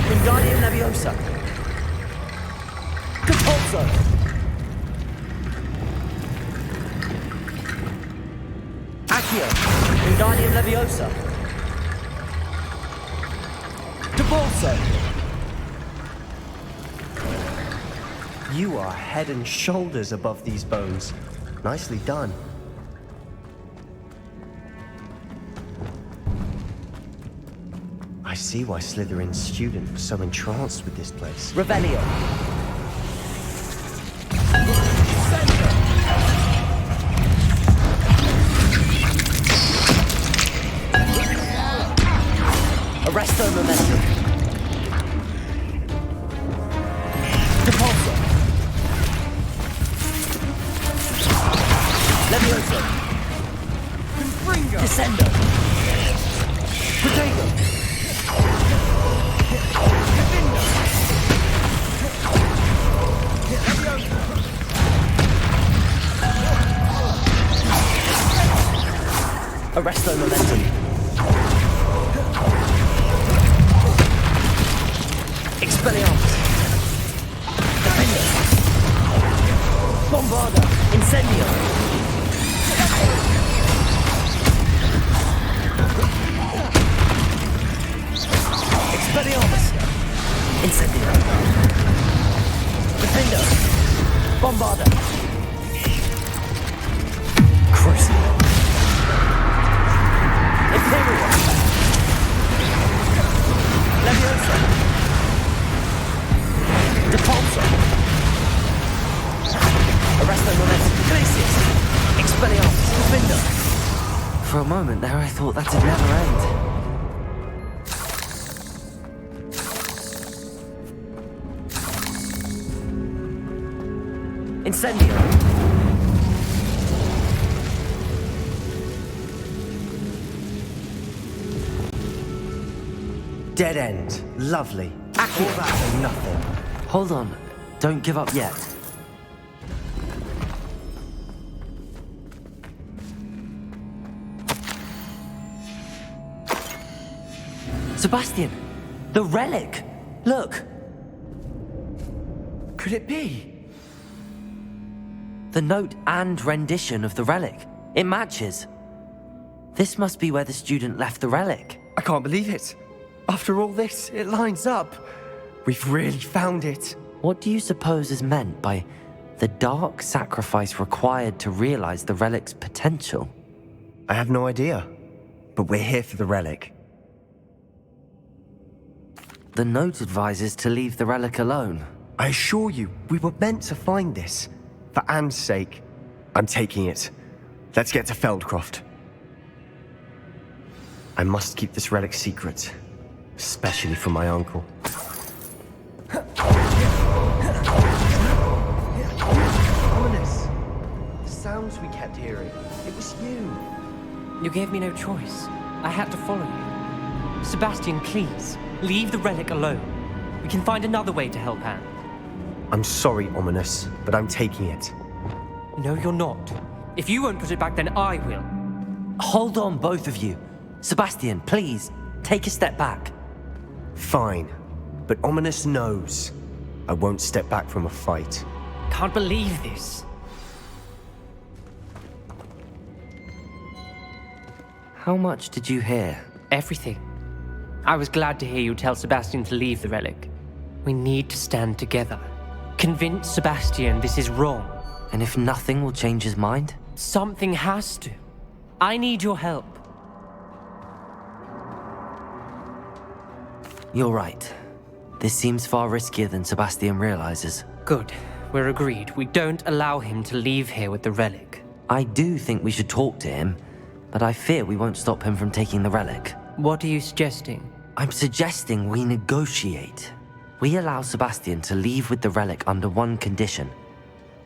Wingardium Leviosa! Depulso! Accio! Wingardium Leviosa! Depulso! You are head and shoulders above these bones. Nicely done. I see why Slytherin's student was so entranced with this place. Revelio! Arresto Momentum! Depulso! Levioso! Descendo! Potato! Arresto Momentum! Expelliarmus! Defender! Bombarda! Incendio! Expelliarmus! Incendio! Defender! Bombarda! Crucible! Imperial! Leviosa! Depulsor! Arresto Momentum Glacius! Expelliarmus! Defender! For a moment there I thought that'd never end. Incendio! Dead end. Lovely. All that for nothing. Hold on. Don't give up yet. Sebastian! The relic! Look! Could it be? The note and rendition of the relic. It matches. This must be where the student left the relic. I can't believe it. After all this, it lines up. We've really found it. What do you suppose is meant by the dark sacrifice required to realize the relic's potential? I have no idea, but we're here for the relic. The note advises to leave the relic alone. I assure you, we were meant to find this. For Anne's sake. I'm taking it. Let's get to Feldcroft. I must keep this relic secret. Especially from my uncle. Ominous. The sounds we kept hearing. It was you. You gave me no choice. I had to follow you. Sebastian, please, leave the relic alone. We can find another way to help Anne. I'm sorry, Ominous, but I'm taking it. No, you're not. If you won't put it back, then I will. Hold on, both of you. Sebastian, please, take a step back. Fine, but Ominous knows. I won't step back from a fight. Can't believe this. How much did you hear? Everything. I was glad to hear you tell Sebastian to leave the relic. We need to stand together. Convince Sebastian this is wrong. And if nothing will change his mind? Something has to. I need your help. You're right. This seems far riskier than Sebastian realizes. Good. We're agreed. We don't allow him to leave here with the relic. I do think we should talk to him, but I fear we won't stop him from taking the relic. What are you suggesting? I'm suggesting we negotiate. We allow Sebastian to leave with the relic under one condition.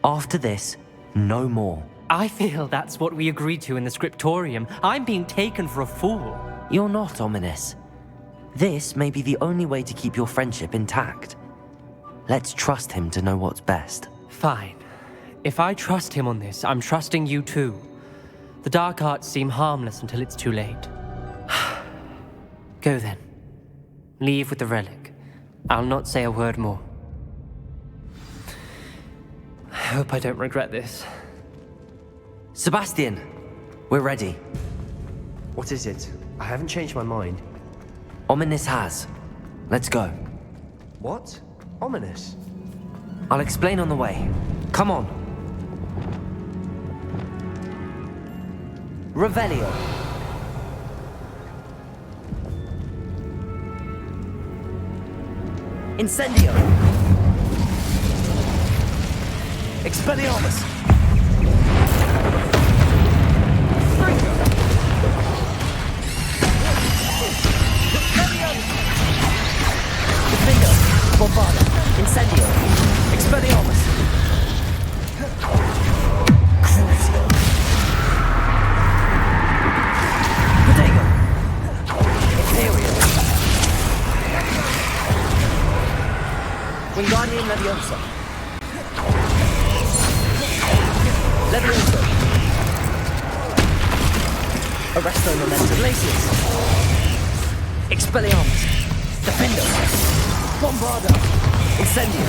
After this, no more. I feel that's what we agreed to in the scriptorium. I'm being taken for a fool. You're not, Ominous. This may be the only way to keep your friendship intact. Let's trust him to know what's best. Fine. If I trust him on this, I'm trusting you too. The dark arts seem harmless until it's too late. Go then. Leave with the relic. I'll not say a word more. I hope I don't regret this. Sebastian, we're ready. What is it? I haven't changed my mind. Ominous has. Let's go. What? Ominous? I'll explain on the way. Come on. Revelio. Incendio. Expelliarmus. Bombarda, Incendio, Expelliarmus. Crucio. Bodega. Imperial. Wingardium Leviosa. Leviosa. Arresto Momentum Glacius. Expelliarmus. Defender. Bombarda! Incendio!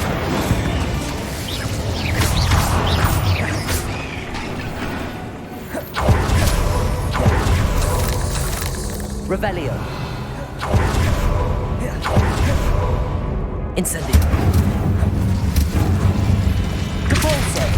Revelio! Incendio. Repulso.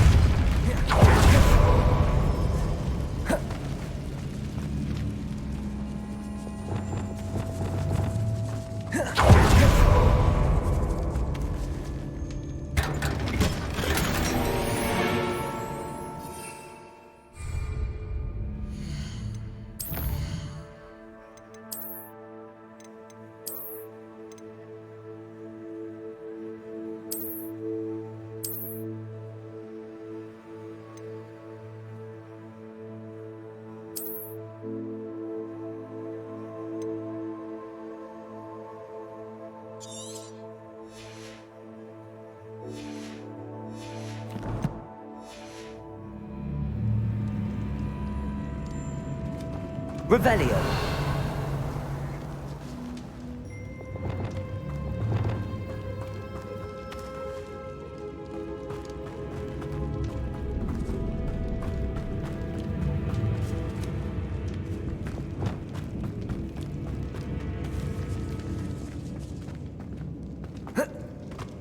Revelio.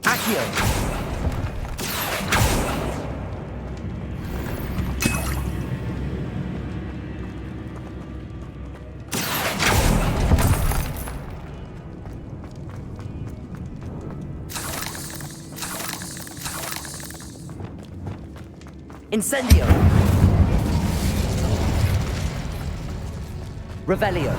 Accio. Incendio. Revelio.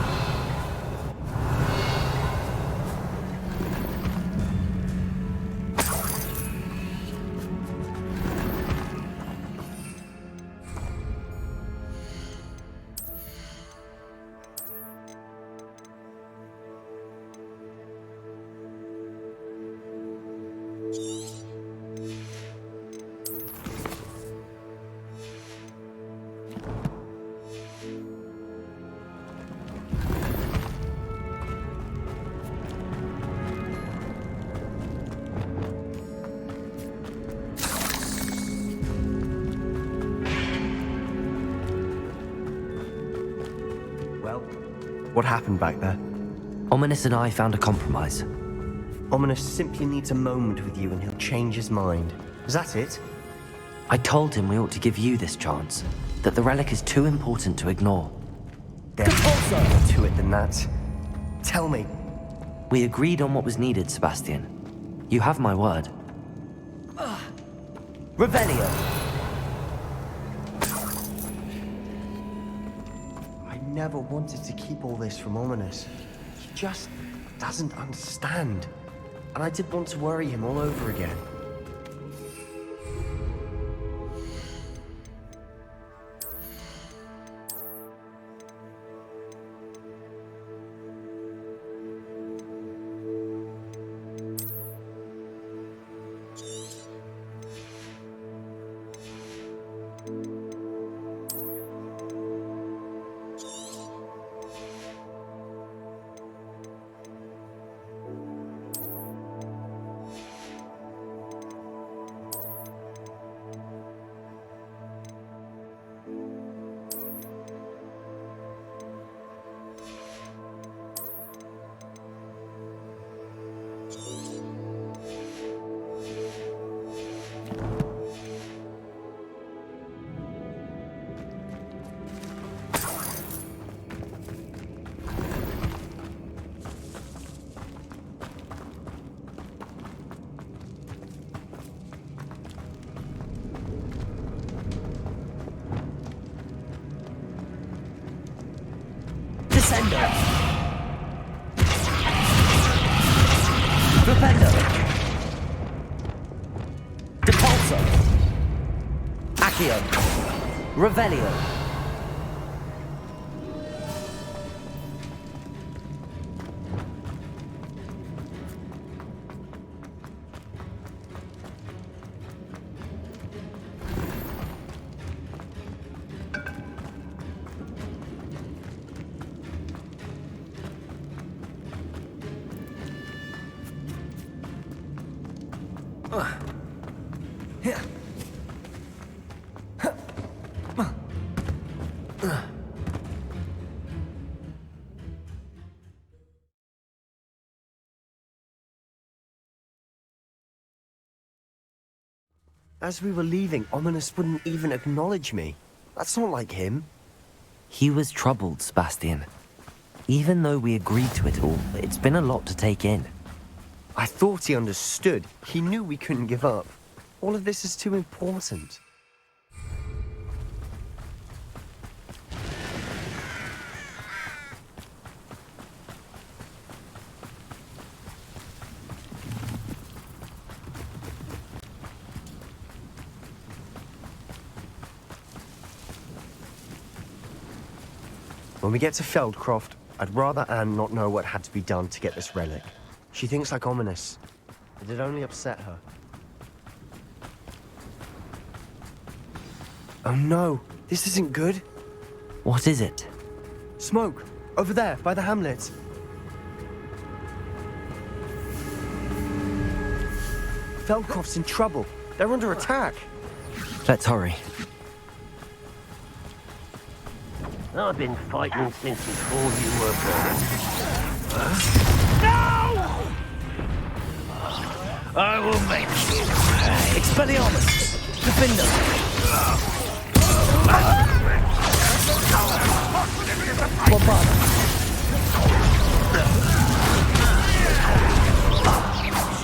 What happened back there? Ominous and I found a compromise. Ominous simply needs a moment with you and he'll change his mind. Is that it? I told him we ought to give you this chance, that the relic is too important to ignore. There's more to it than that. Tell me. We agreed on what was needed, Sebastian. You have my word. Revelio. I never wanted to keep all this from Ominous. He just doesn't understand. And I didn't want to worry him all over again. Descendo. Propendo. Depulso. Accio. Revelio. As we were leaving, Ominous wouldn't even acknowledge me. That's not like him. He was troubled, Sebastian. Even though we agreed to it all, it's been a lot to take in. I thought he understood. He knew we couldn't give up. All of this is too important. When we get to Feldcroft, I'd rather Anne not know what had to be done to get this relic. She thinks like Ominous. It'd only upset her. Oh no, this isn't good. What is it? Smoke, over there, by the hamlet. Feldcroft's in trouble. They're under attack. Let's hurry. I've been fighting since before you were born. No! I will make you pay. Expelliarmus! Defender! Bombard!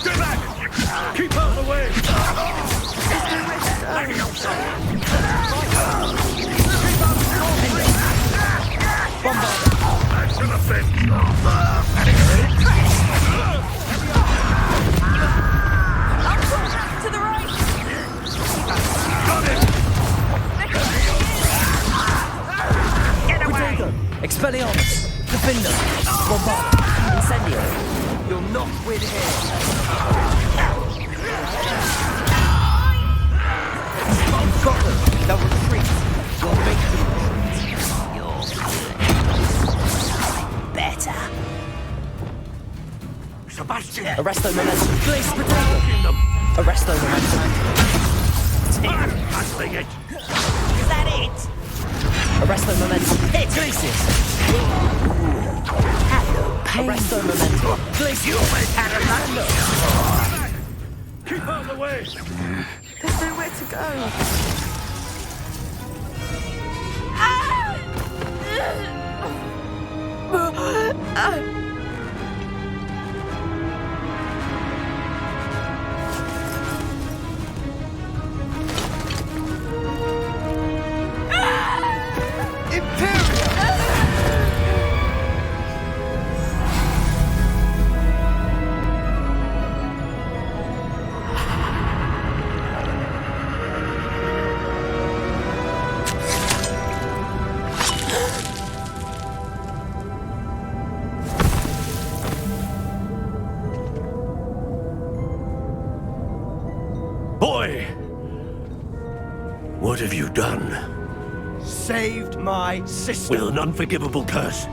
Stay back! Keep out of the way! Action effect! To the right! Got it! Get away! Expelliarmus! Defender! Bombard! Incendio! You'll not win here. Got them. They'll retreat. We'll make them Better. Sebastian! Arresto momentum! Please protect them! Arresto momentum! Handling it! Is that it? Arresto momentum! Hit! Glacius! Arresto momentum! Glacius! You may have enough! Keep out of the way! There's nowhere to go. Boy! What have you done? saved my sister. With an unforgivable curse.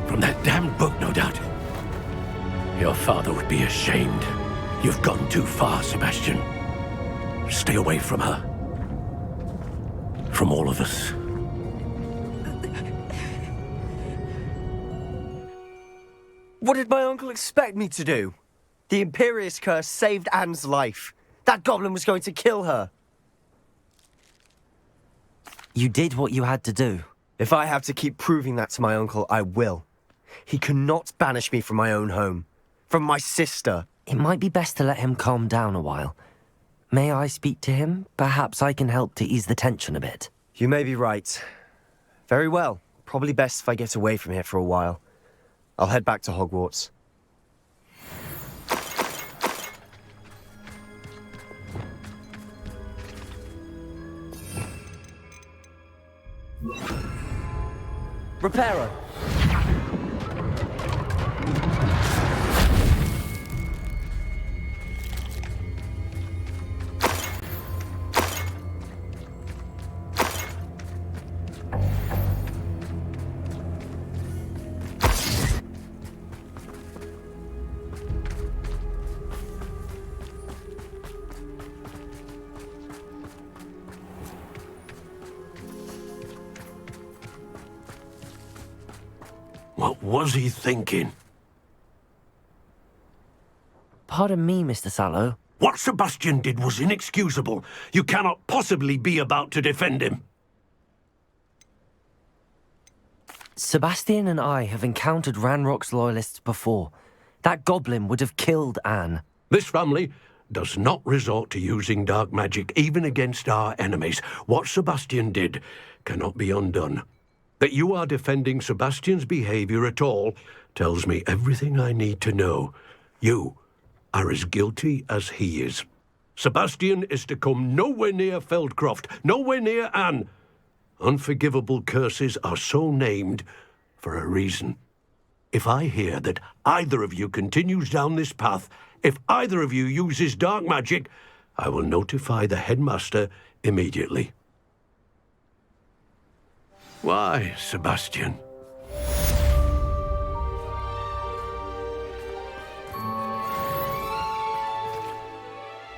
From that damned book, no doubt. Your father would be ashamed. You've gone too far, Sebastian. Stay away from her. From all of us. What did my uncle expect me to do? The Imperious curse saved Anne's life. That goblin was going to kill her. You did what you had to do. If I have to keep proving that to my uncle, I will. He cannot banish me from my own home. From my sister. It might be best to let him calm down a while. May I speak to him? Perhaps I can help to ease the tension a bit. You may be right. Very well. Probably best if I get away from here for a while. I'll head back to Hogwarts. Reparo! What was he thinking? Pardon me, Mr. Sallow. What Sebastian did was inexcusable. You cannot possibly be about to defend him. Sebastian and I have encountered Ranrock's loyalists before. That goblin would have killed Anne. This family does not resort to using dark magic even against our enemies. What Sebastian did cannot be undone. That you are defending Sebastian's behavior at all tells me everything I need to know. You are as guilty as he is. Sebastian is to come nowhere near Feldcroft, nowhere near Anne. Unforgivable curses are so named for a reason. If I hear that either of you continues down this path, if either of you uses dark magic, I will notify the headmaster immediately. Why, Sebastian?